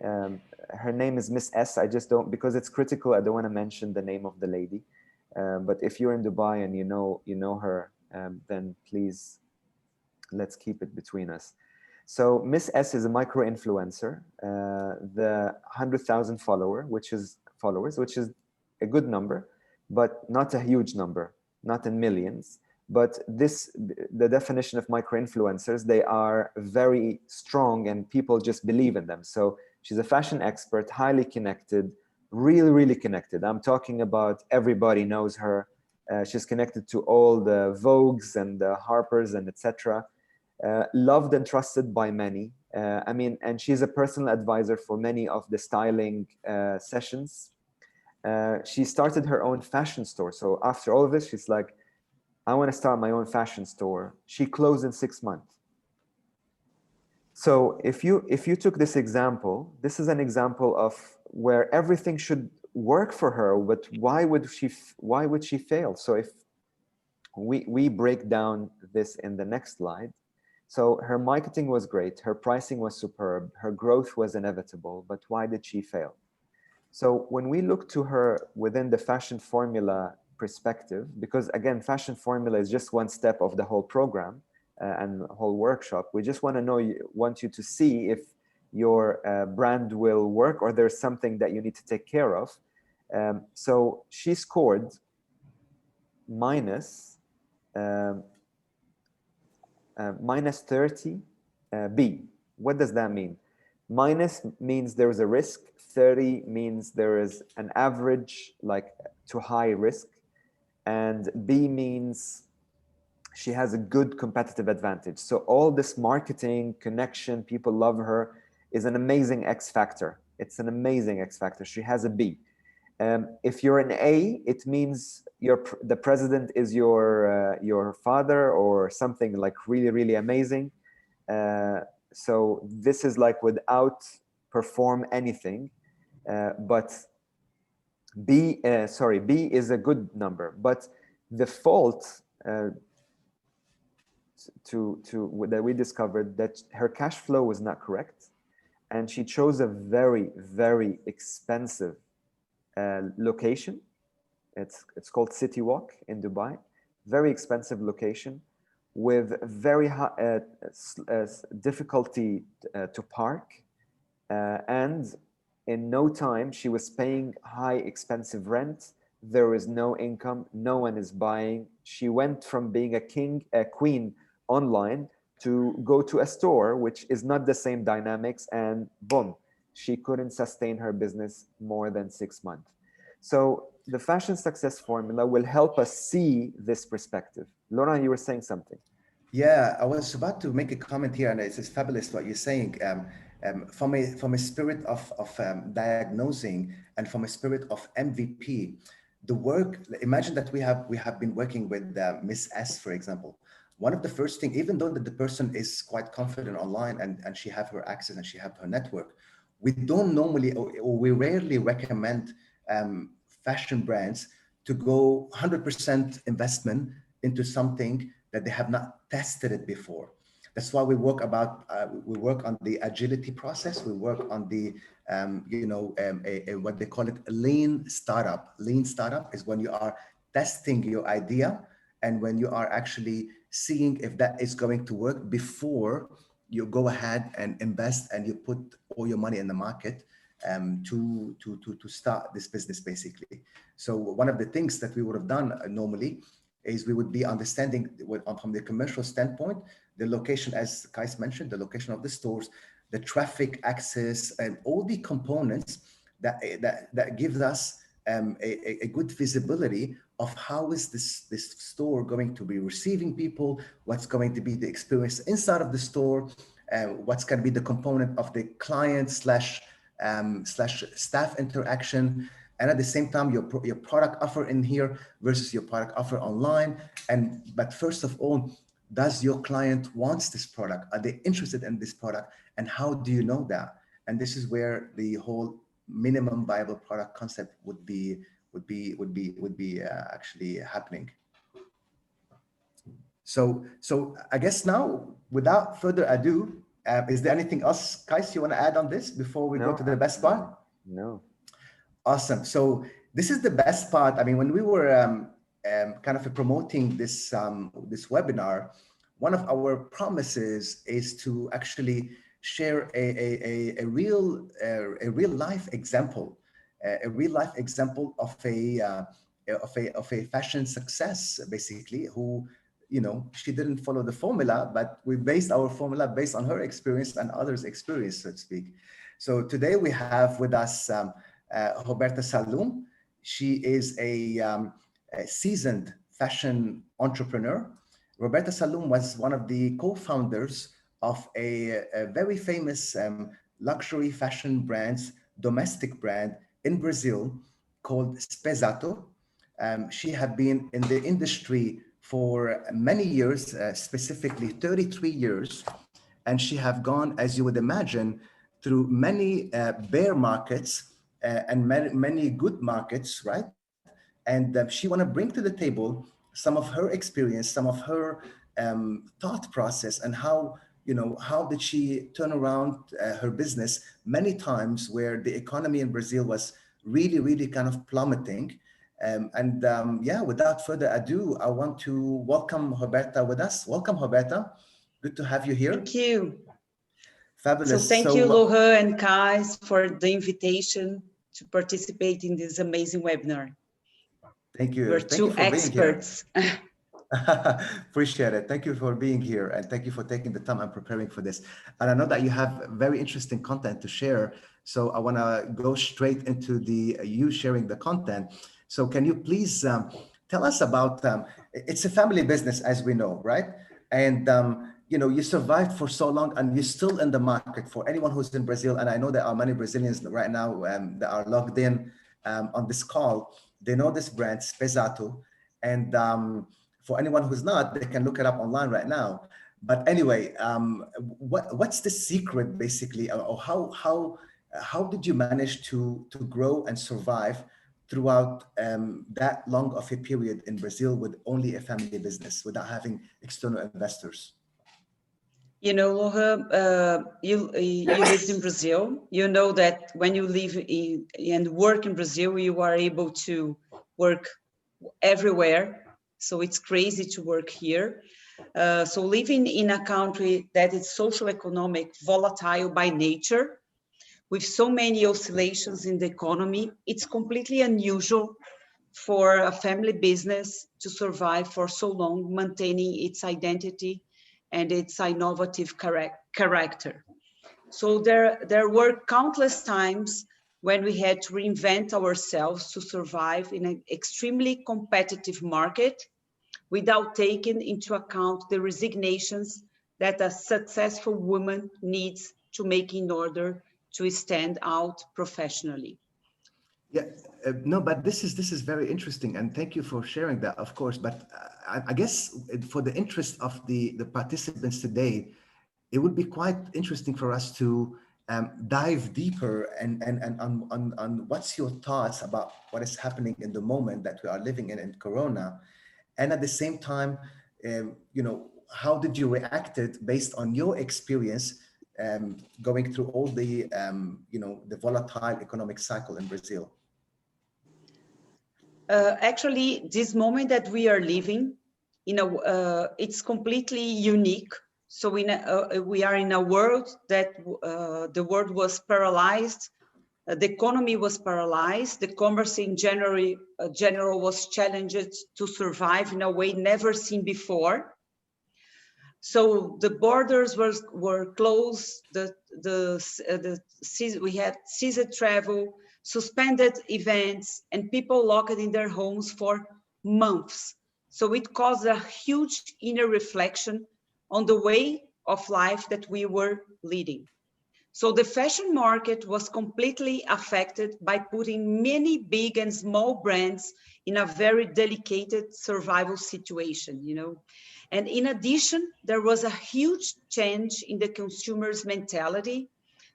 Her name is Miss S. I just don't, because it's critical, I don't want to mention the name of the lady. But if you're in Dubai and you know her, then please, let's keep it between us. So Miss S is a micro influencer, the 100,000 followers, which is a good number, but not a huge number, not in millions. But the definition of micro influencers, they are very strong and people just believe in them. So she's a fashion expert, highly connected, really connected. I'm talking about everybody knows her. She's connected to all the Vogues and the Harpers and etc. Loved and trusted by many. And she's a personal advisor for many of the styling sessions. She started her own fashion store. So after all of this, she's like, I want to start my own fashion store. She closed in 6 months. So if you took this example, this is an example of where everything should work for her, but why would she fail? So if we break down this in the next slide. So her marketing was great, her pricing was superb, her growth was inevitable, but why did she fail? So when we look to her within the fashion formula perspective, because again, fashion formula is just one step of the whole program and whole workshop. We just want you to see if your brand will work or there's something that you need to take care of. So she scored minus 30 B. What does that mean? Minus means there is a risk. 30 means there is an average, like to high risk. And B means she has a good competitive advantage. So all this marketing, connection, people love her, is an amazing X factor. It's an amazing X factor. She has a B. If you're an A, it means the president is your father or something like really amazing. So this is like without perform anything, but B is a good number. But the fault that we discovered that her cash flow was not correct, and she chose a very expensive location. It's called City Walk in Dubai. Very expensive location with very high difficulty to park, and in no time she was paying high expensive rent. There is no income, no one is buying. She went from being a queen online to go to a store, which is not the same dynamics, and boom, she couldn't sustain her business more than 6 months. So the fashion success formula will help us see this perspective. Laurent, you were saying something. Yeah, I was about to make a comment here, and it's fabulous what you're saying. From a spirit of diagnosing and from a spirit of MVP, the work. Imagine that we have been working with Miss S, for example. One of the first things, even though that the person is quite confident online and she have her access and she have her network, we don't normally or we rarely recommend fashion brands to go 100% investment into something that they have not tested it before. That's why we work on the agility process. We work on the what they call it, a lean startup. Lean startup is when you are testing your idea and when you are actually seeing if that is going to work before you go ahead and invest and you put all your money in the market to start this business, basically. So one of the things that we would have done normally is we would be understanding from the commercial standpoint, the location, as Kais mentioned, the location of the stores, the traffic access, and all the components that gives us a good visibility of how is this store going to be receiving people, what's going to be the experience inside of the store, what's going to be the component of the client slash staff interaction, and at the same time your product offer in here versus your product offer online. But first of all, does your client wants this product? Are they interested in this product? And how do you know that? And this is where the whole minimum viable product concept would be actually happening. So I guess now, without further ado, is there anything else, Kais, you want to add on this before we go to the best part? No. Awesome. So this is the best part. I mean, when we were kind of promoting this this webinar, one of our promises is to actually share a real life example, of a fashion success, basically, who, you know, she didn't follow the formula, but we based our formula based on her experience and others' experience, so to speak. So today we have with us Roberta Saloom. She is a seasoned fashion entrepreneur. Roberta Saloom was one of the co-founders of a very famous luxury fashion brand's domestic brand in Brazil called Spezato. She had been in the industry for many years, specifically 33 years, and she have gone, as you would imagine, through many bear markets and many good markets, right? And she want to bring to the table some of her experience, some of her thought process, and how, you know, how did she turn around her business many times where the economy in Brazil was really kind of plummeting. Yeah, without further ado, I want to welcome Roberta with us. Welcome, Roberta. Good to have you here. Thank you. Fabulous. So thank you, Laura and Kais, for the invitation to participate in this amazing webinar. Thank you. We're Thank two you for experts. Being here. Appreciate it. Thank you for being here, and thank you for taking the time and preparing for this. And I know that you have very interesting content to share, so I want to go straight into you sharing the content. So can you please tell us about, it's a family business, as we know, right? And you know, you survived for so long and you're still in the market. For anyone who's in Brazil, and I know there are many Brazilians right now that are logged in on this call, they know this brand, Spezato. And for anyone who's not, they can look it up online right now. But anyway, what's the secret, basically, or how did you manage to grow and survive throughout that long of a period in Brazil with only a family business, without having external investors? You know, Laura, you lived in Brazil. You know that when you live and work in Brazil, you are able to work everywhere. So it's crazy to work here. So living in a country that is social economic, volatile by nature, with so many oscillations in the economy, it's completely unusual for a family business to survive for so long, maintaining its identity and its innovative character. So there were countless times when we had to reinvent ourselves to survive in an extremely competitive market without taking into account the resignations that a successful woman needs to make in order to stand out professionally. Yeah, no, but this is very interesting, and thank you for sharing that, of course. But I guess for the interest of the participants today, it would be quite interesting for us to dive deeper and on what's your thoughts about what is happening in the moment that we are living in Corona, and at the same time, you know, how did you react it based on your experience going through all the you know, the volatile economic cycle in Brazil? Actually, this moment that we are living, you know, it's completely unique. So we are in a world that the world was paralyzed, the economy was paralyzed, the commerce in general was challenged to survive in a way never seen before. So the borders were closed. We had ceased travel, suspended events, and people locked in their homes for months. So it caused a huge inner reflection on the way of life that we were leading. So the fashion market was completely affected by putting many big and small brands in a very delicate survival situation, you know. And in addition, there was a huge change in the consumer's mentality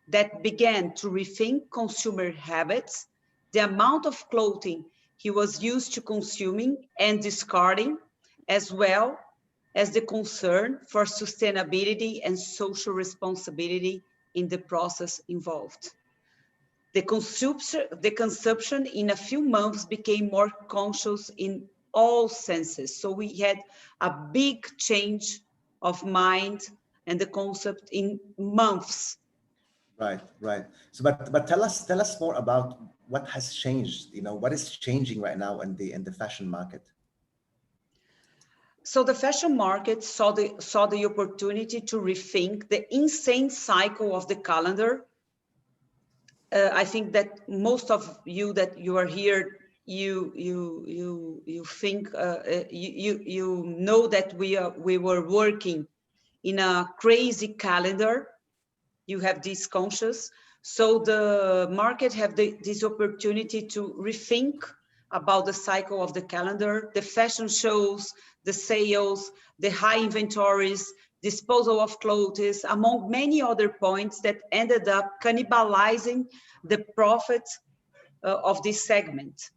that began to rethink consumer habits, the amount of clothing he was used to consuming and discarding, as well as the concern for sustainability and social responsibility in the process involved. The consumption in a few months became more conscious in all senses. So we had a big change of mind and the concept in months. Right, right. So, but tell us more about what has changed. You know, what is changing right now in the fashion market? So the fashion market saw the opportunity to rethink the insane cycle of the calendar. I think that most of you that you are here, you think you know that we were working in a crazy calendar. You have this conscious. So the market have this opportunity to rethink about the cycle of the calendar, the fashion shows, the sales, the high inventories, disposal of clothes, among many other points that ended up cannibalizing the profits of this segment.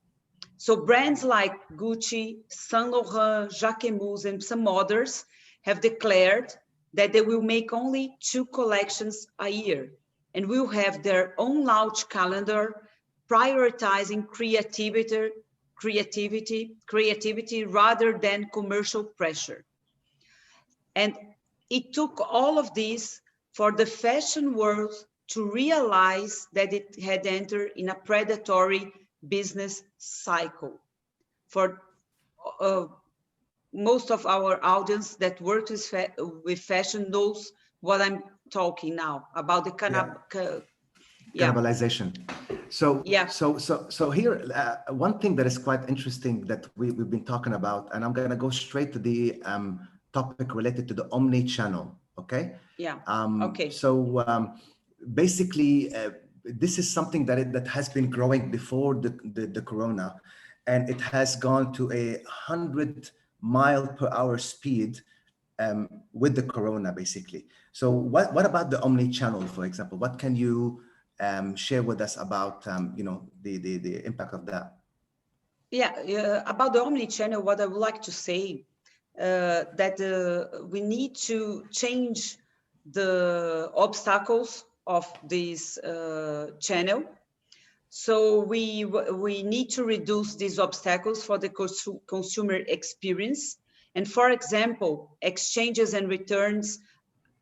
So brands like Gucci, Saint Laurent, Jacquemus, and some others have declared that they will make only 2 collections a year and will have their own launch calendar, prioritizing creativity rather than commercial pressure. And it took all of this for the fashion world to realize that it had entered in a predatory business cycle. For most of our audience that works with fashion knows what I'm talking now about the Cannibalization. So, yeah. so here, one thing that is quite interesting that we've been talking about, and I'm going to go straight to the topic related to the omni-channel. Okay. Yeah. Okay. So basically, this is something that has been growing before the corona, and it has gone to 100-mile-per-hour speed with the corona, basically. So what about the omni-channel, for example? What can you share with us about you know, the impact of that? Yeah, about the omni-channel, what I would like to say that we need to change the obstacles of this channel. So we need to reduce these obstacles for the consumer experience. And for example, exchanges and returns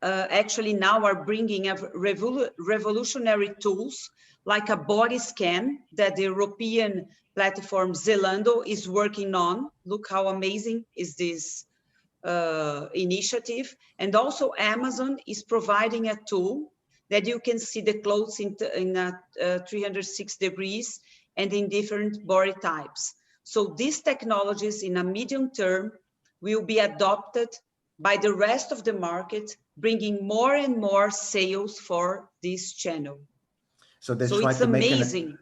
actually now are bringing a revolutionary tools like a body scan that the European platform Zalando is working on. Look how amazing is this initiative. And also Amazon is providing a tool that you can see the clothes in 360 degrees and in different body types. So these technologies in a medium term will be adopted by the rest of the market, bringing more and more sales for this channel. So it's amazing.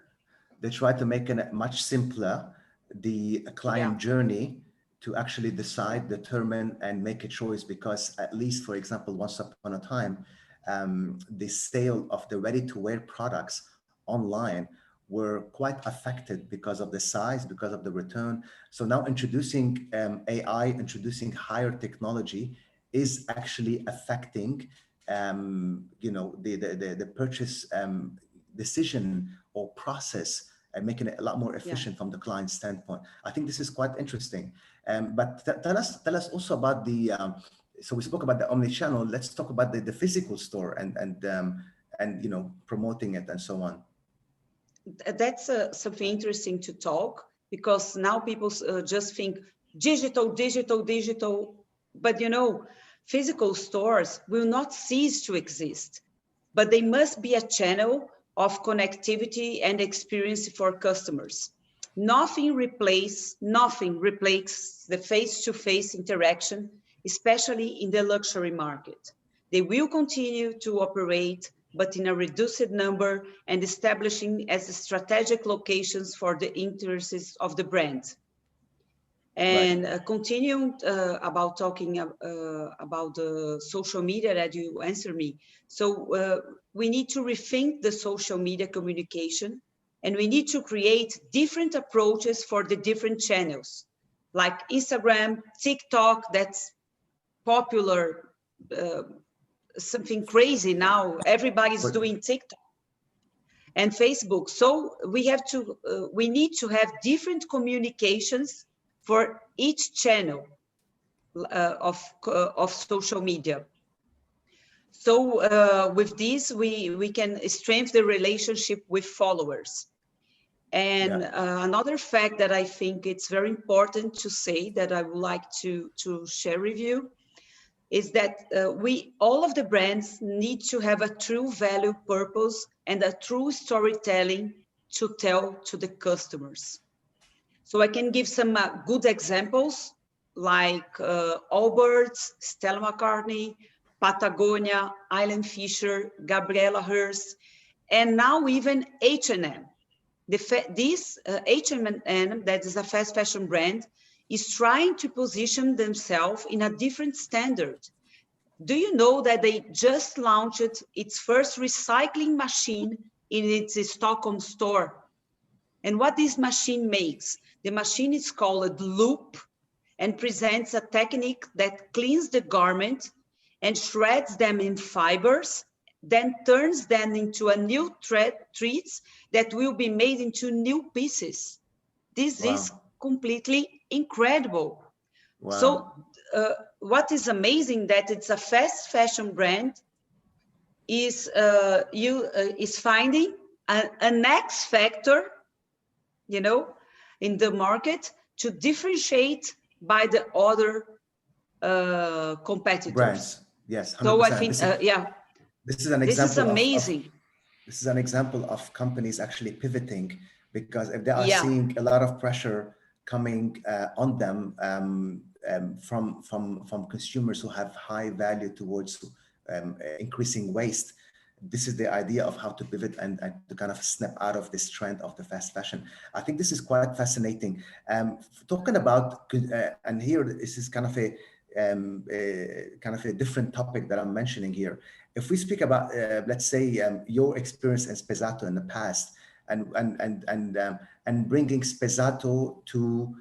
They try to make it much simpler, the client journey, to actually decide, determine, and make a choice. Because at least, for example, once upon a time, the sale of the ready-to-wear products online were quite affected because of the size, because of the return. So now introducing AI, introducing higher technology is actually affecting, you know, the purchase decision or process, and making it a lot more efficient from the client standpoint. I think this is quite interesting. But tell us also about the. So we spoke about the omni-channel. Let's talk about the physical store and you know, promoting it and so on. That's something interesting to talk, because now people just think digital, but you know, Physical stores will not cease to exist, but they must be a channel of connectivity and experience for customers. Nothing replaces the face-to-face interaction, especially in the luxury market. They will continue to operate, but in a reduced number and establishing as strategic locations for the interests of the brand. And continuing about talking about the social media that you answered me. So we need to rethink the social media communication, and we need to create different approaches for the different channels, like Instagram, TikTok, that's popular, something crazy now. Everybody's doing TikTok, and Facebook. So we need to have different communications for each channel of social media. So with this, we can strengthen the relationship with followers. And another fact that I think it's very important to say that I would like to share with you is that all of the brands need to have a true value purpose and a true storytelling to tell to the customers. So I can give some good examples like Allbirds, Stella McCartney, Patagonia, Island Fisher, Gabriela Hearst, and now even H&M. This H&M, that is a fast fashion brand, is trying to position themselves in a different standard. Do you know that they just launched its first recycling machine in its Stockholm store? And what this machine makes? The machine is called Loop and presents a technique that cleans the garment and shreds them in fibers, then turns them into a new threads that will be made into new pieces. This is completely incredible. Wow. So what is amazing that it's a fast fashion brand is finding an X factor, you know, in the market to differentiate by the other competitors. Brands, yes. 100%. So I think, this is an example. This is amazing. This is an example of companies actually pivoting, because if they are seeing a lot of pressure coming on them from consumers who have high value towards increasing waste, this is the idea of how to pivot and to kind of snap out of this trend of the fast fashion. I think this is quite fascinating. Talking about, and here this is kind of a different topic that I'm mentioning here. If we speak about, let's say, your experience in Spezzato in the past, and bringing Spezzato to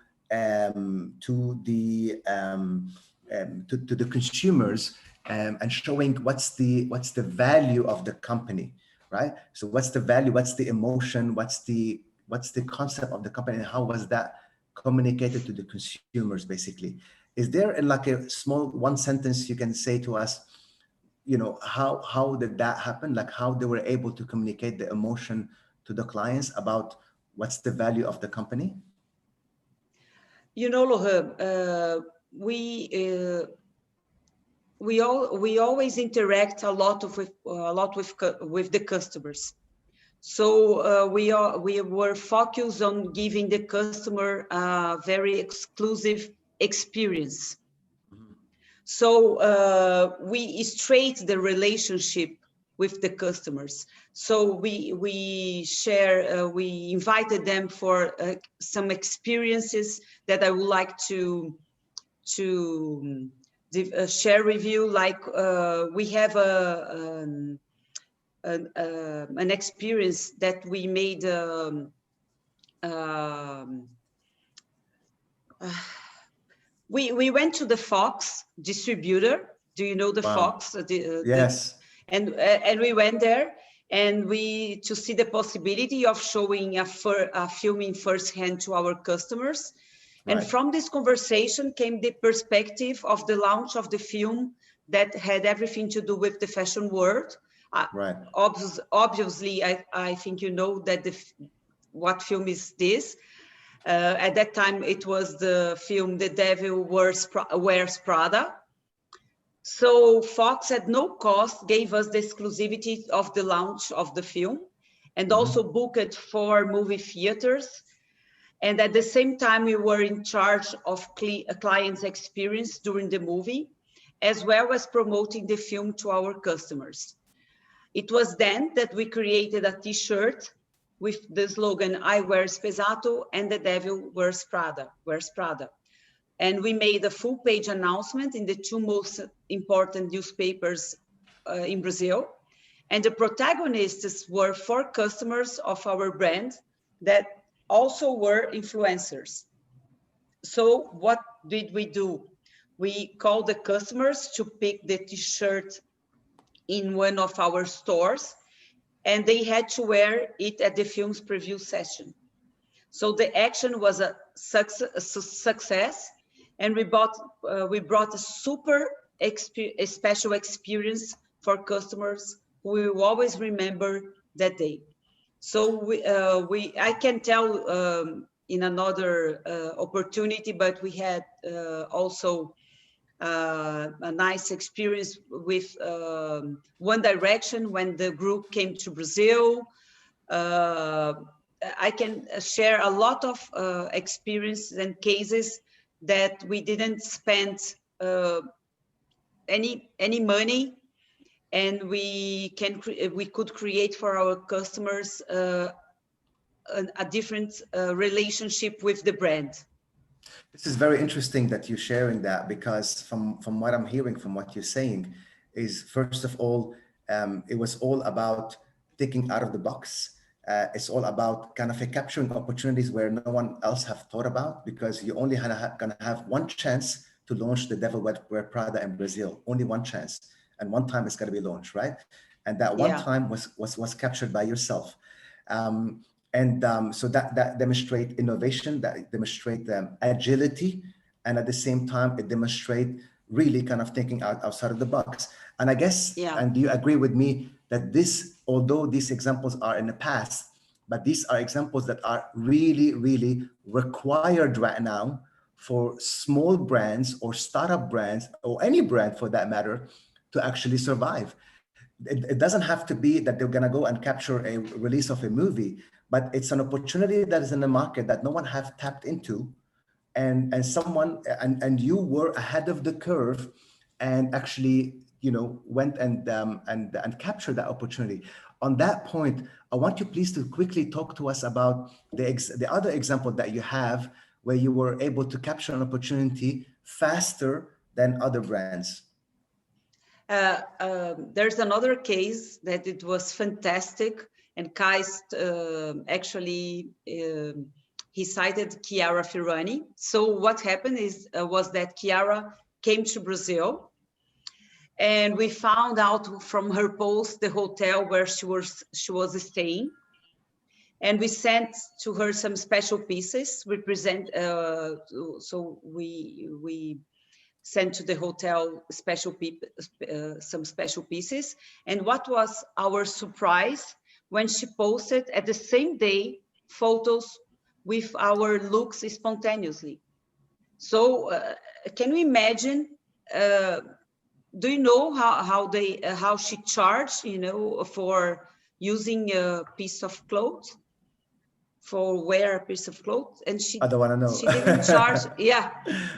the consumers, and showing what's the value of the company, right? So what's the value, what's the emotion, what's the concept of the company, and how was that communicated to the consumers, basically? Is there like a small one sentence you can say to us, you know, how did that happen? Like how they were able to communicate the emotion to the clients about what's the value of the company? You know, Lohan, we always interact a lot with the customers. So we were focused on giving the customer a very exclusive experience. Mm-hmm. So we straight the relationship with the customers. So we invited them for some experiences that I would like to share with you. Like we have an experience that we made. We went to the Fox distributor. Do you know the Fox? Yes. And we went there, and to see the possibility of showing a filming firsthand to our customers. And from this conversation came the perspective of the launch of the film that had everything to do with the fashion world. Obviously, I think you know that what film is this. At that time, it was the film The Devil Wears Prada. So Fox at no cost gave us the exclusivity of the launch of the film, and also booked it for movie theaters. And at the same time, we were in charge of a client's experience during the movie, as well as promoting the film to our customers. It was then that we created a t-shirt with the slogan, I wear Spesato and the devil wears Prada. And we made a full page announcement in the two most important newspapers in Brazil. And the protagonists were 4 customers of our brand that also were influencers. So what did we do? We called the customers to pick the t-shirt in one of our stores, and they had to wear it at the film's preview session. So the action was a success, and we brought a super special experience for customers who will always remember that day. So I can tell in another opportunity, but we had also a nice experience with One Direction when the group came to Brazil. I can share a lot of experiences and cases that we didn't spend any money, and we could create for our customers a different relationship with the brand. This is very interesting that you're sharing that, because from what I'm hearing, from what you're saying, is first of all, it was all about thinking out of the box. It's all about kind of capturing opportunities where no one else have thought about, because you only gonna have one chance to launch the Devil Wear Prada in Brazil, only one chance, and one time it's gonna be launched, right? And that one time was captured by yourself. So that demonstrate innovation, that demonstrate agility, and at the same time, it demonstrate really kind of thinking outside of the box. And I guess, and do you agree with me that this, although these examples are in the past, but these are examples that are really, really required right now for small brands or startup brands, or any brand for that matter, to actually survive. It doesn't have to be that they're gonna go and capture a release of a movie, but it's an opportunity that is in the market that no one have tapped into, and you were ahead of the curve, and actually, you know, went and captured that opportunity. On that point, I want you please to quickly talk to us about the other example that you have where you were able to capture an opportunity faster than other brands. There's another case that it was fantastic, and Kais actually he cited Chiara Ferragni. So what happened was that Chiara came to Brazil, and we found out from her post the hotel where she was staying, and we sent to her some special pieces. So we sent to the hotel some special pieces. And what was our surprise when she posted at the same day photos with our looks spontaneously. So can you imagine? Do you know how she charged, you know, for using a piece of clothes? For wear a piece of clothes, and I don't want to know. She didn't charge,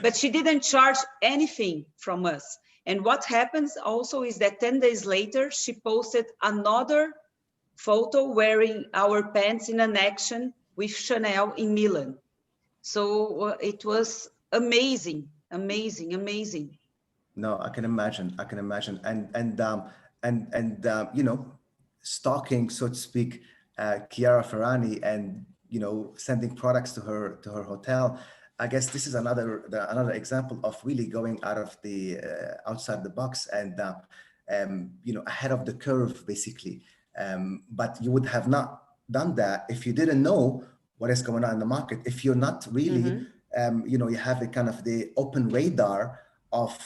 but she didn't charge anything from us. And what happens also is that 10 days later, she posted another photo wearing our pants in an action with Chanel in Milan. So it was amazing. No, I can imagine. And you know, stalking, so to speak, Chiara Ferragni, and you know, sending products to her hotel. I guess this is another example of really going out of the outside the box, and you know, ahead of the curve, basically. But you would have not done that if you didn't know what is going on in the market. If you're not really, you know, you have a kind of the open radar of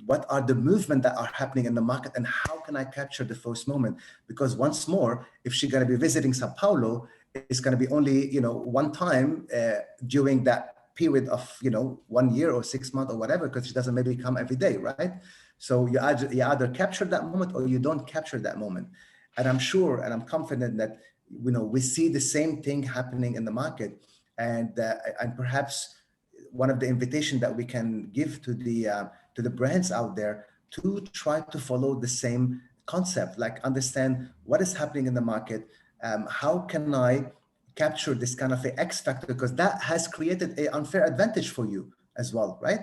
what are the movement that are happening in the market, and how can I capture the first moment? Because once more, if she's going to be visiting Sao Paulo, it's going to be only, you know, one time during that period of, you know, 1 year or 6 months or whatever, because she doesn't maybe come every day, right? So you either capture that moment or you don't capture that moment. And I'm sure and I'm confident that, you know, we see the same thing happening in the market. And perhaps one of the invitation that we can give to the brands out there to try to follow the same concept, like understand what is happening in the market. How can I capture this kind of a X factor, because that has created a unfair advantage for you as well, right?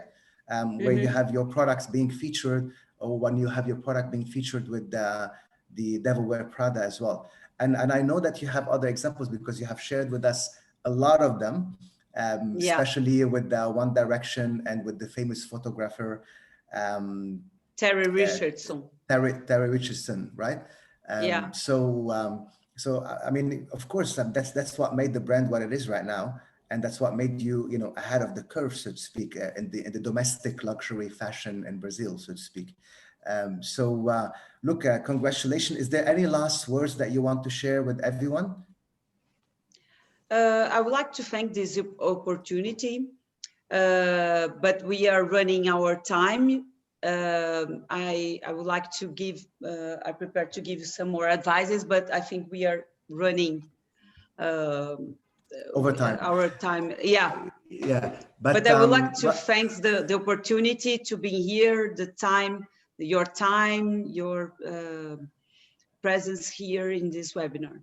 Where you have your products being featured, or when you have your product being featured with the Devil Wear Prada as well. And I know that you have other examples because you have shared with us a lot of them, especially with One Direction and with the famous photographer, Terry Richardson. Terry Richardson, right? Yeah. So I mean, of course, that's what made the brand what it is right now, and that's what made you, you know, ahead of the curve, so to speak, in the domestic luxury fashion in Brazil, so to speak. Look, congratulations. Is there any last words that you want to share with everyone? I would like to thank this opportunity, but we are running our time. I would like to give, I prepared to give some more advices, but I think we are running over time. Our time, yeah. Yeah, but I would like to thank the opportunity to be here, the time, your presence here in this webinar.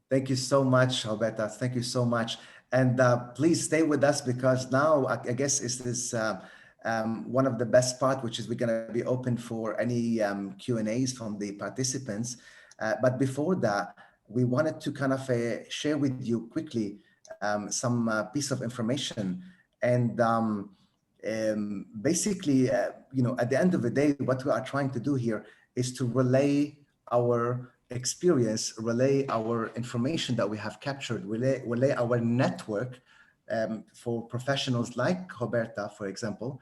Thank you so much, Roberta. Thank you so much. And please stay with us, because now I guess is this one of the best part, which is we're going to be open for any Q&As from the participants. But before that, we wanted to kind of share with you quickly some piece of information. And basically, you know, at the end of the day, what we are trying to do here is to relay our experience, relay our information that we have captured, relay our network for professionals like Roberta, for example,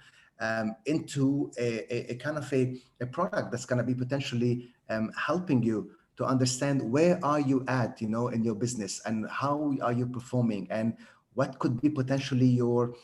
into a kind of a product that's going to be potentially helping you to understand where are you at, you know, in your business, and how are you performing, and what could be potentially your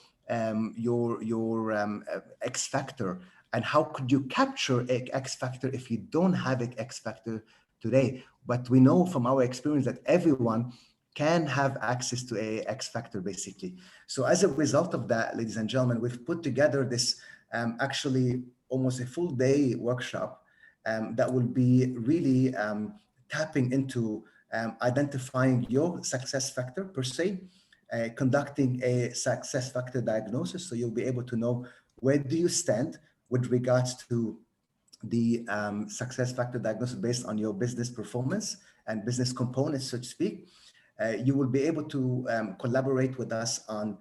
X factor, and how could you capture a X factor if you don't have an X factor today. But we know from our experience that everyone can have access to a X factor, basically. So as a result of that, ladies and gentlemen, we've put together this actually almost a full day workshop that will be really tapping into identifying your success factor per se, conducting a success factor diagnosis, so you'll be able to know where do you stand with regards to the success factor diagnosis based on your business performance and business components, so to speak. You will be able to collaborate with us on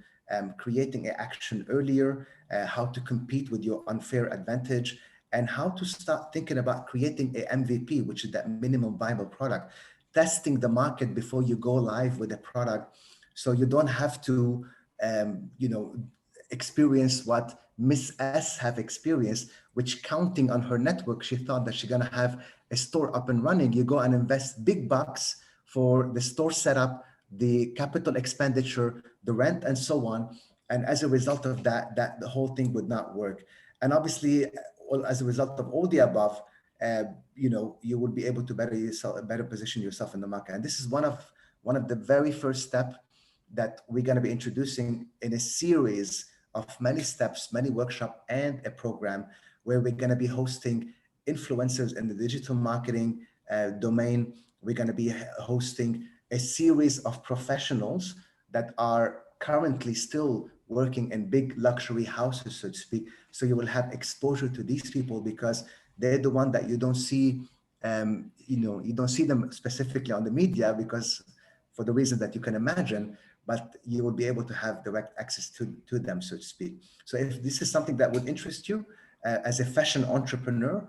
creating an action earlier, how to compete with your unfair advantage, and how to start thinking about creating a MVP, which is that minimum viable product, testing the market before you go live with a product, so you don't have to, you know, experience what Miss S have experienced, which counting on her network, she thought that she's gonna have a store up and running. You go and invest big bucks for the store setup, the capital expenditure, the rent, and so on. And as a result of that, the whole thing would not work. And obviously, as a result of all the above, you know, you will be able to better position yourself in the market. And this is one of the very first steps that we're going to be introducing in a series of many steps, many workshops, and a program where we're going to be hosting influencers in the digital marketing domain. We're going to be hosting a series of professionals that are currently still working in big luxury houses, so to speak. So you will have exposure to these people because they're the one that you don't see, you know, you don't see them specifically on the media because for the reason that you can imagine, but you will be able to have direct access to them, so to speak. So if this is something that would interest you as a fashion entrepreneur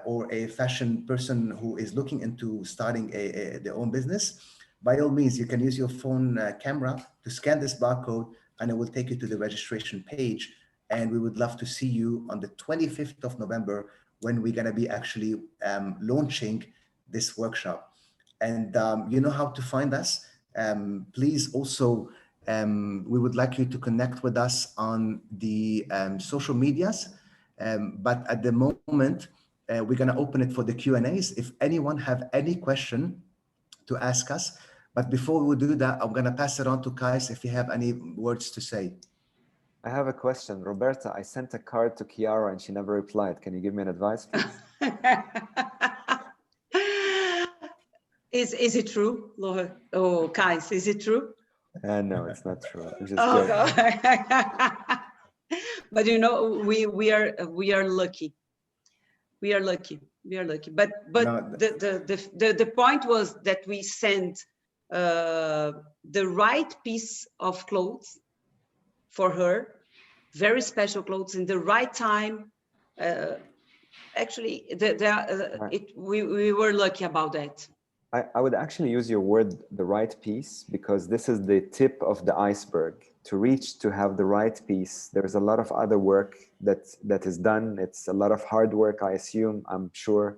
or a fashion person who is looking into starting their own business, by all means, you can use your phone camera to scan this barcode and it will take you to the registration page. And we would love to see you on the 25th of November when we're going to be actually launching this workshop. And you know how to find us. Please also, we would like you to connect with us on the social medias. But at the moment, we're going to open it for the Q&As. If anyone have any question to ask us, but before we do that, I'm going to pass it on to Kais if you have any words to say. I have a question. Roberta, I sent a card to Chiara and she never replied. Can you give me an advice, please? Is it true, Laura? Oh, Kais, is it true? No, it's not true. I'm just Oh, joking. God. But you know, we are lucky. We are lucky. We are lucky. But No, the point was that we sent the right piece of clothes for her, very special clothes in the right time. Actually, we were lucky about that. I would actually use your word, the right piece, because this is the tip of the iceberg. To reach to have the right piece, there's a lot of other work that is done. It's a lot of hard work, I assume, I'm sure,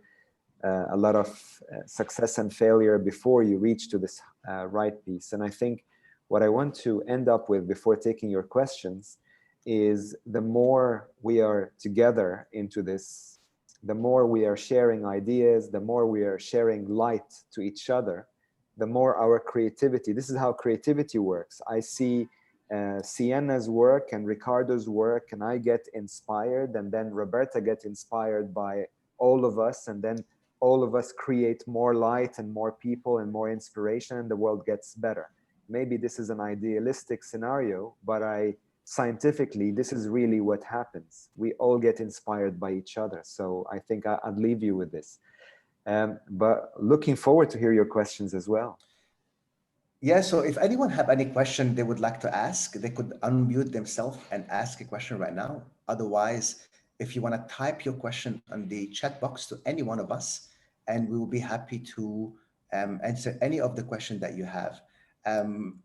a lot of success and failure before you reach to this right piece. And I think what I want to end up with before taking your questions is the more we are together into this, the more we are sharing ideas, the more we are sharing light to each other, the more our creativity, this is how creativity works. I see Sienna's work and Ricardo's work, and I get inspired, and then Roberta gets inspired by all of us, and then all of us create more light and more people and more inspiration, and the world gets better. Maybe this is an idealistic scenario, but scientifically, this is really what happens. We all get inspired by each other. So I think I'd leave you with this. But looking forward to hear your questions as well. Yeah, so if anyone have any question they would like to ask, they could unmute themselves and ask a question right now. Otherwise, if you want to type your question on the chat box to any one of us, and we will be happy to answer any of the questions that you have.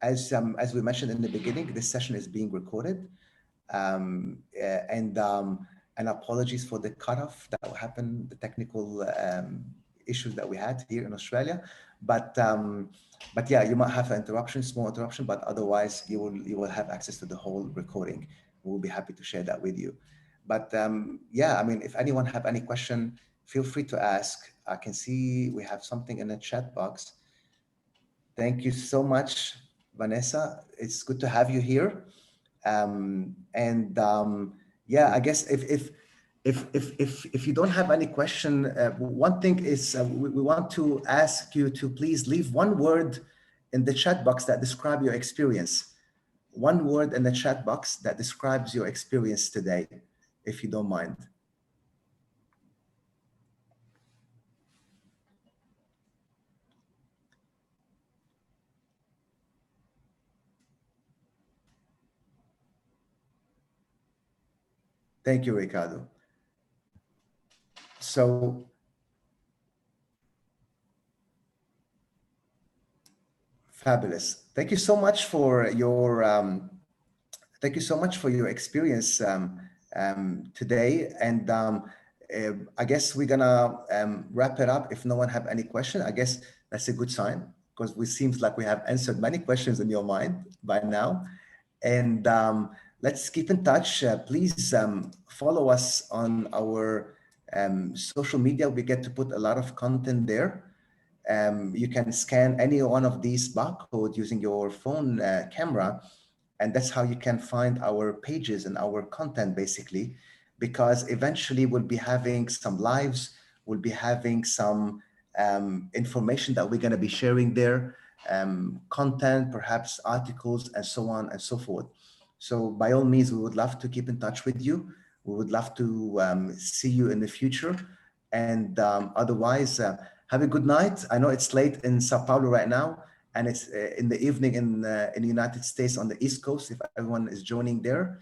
As we mentioned in the beginning, this session is being recorded, and apologies for the cutoff that happened, the technical issues that we had here in Australia, but yeah, you might have an interruption, small interruption, but otherwise you will have access to the whole recording. We'll be happy to share that with you. But yeah, I mean, if anyone have any question, feel free to ask. I can see we have something in the chat box. Thank you so much, Vanessa. It's good to have you here. Yeah, I guess if you don't have any question, one thing is we want to ask you to please leave one word in the chat box that describe your experience. One word in the chat box that describes your experience today, if you don't mind. Thank you, Ricardo. So, fabulous. Thank you so much for your experience today. And I guess we're gonna wrap it up. If no one have any question, I guess that's a good sign, because it seems like we have answered many questions in your mind by now. And let's keep in touch. Please follow us on our social media. We get to put a lot of content there. You can scan any one of these barcodes using your phone camera, and that's how you can find our pages and our content, basically, because eventually we'll be having some lives, we'll be having some information that we're going to be sharing there, content, perhaps articles, and so on and so forth. So by all means, we would love to keep in touch with you. We would love to see you in the future. And otherwise, have a good night. I know it's late in Sao Paulo right now, and it's in the evening in the United States on the East Coast, if everyone is joining there.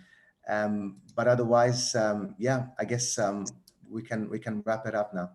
But otherwise, yeah, I guess we can wrap it up now.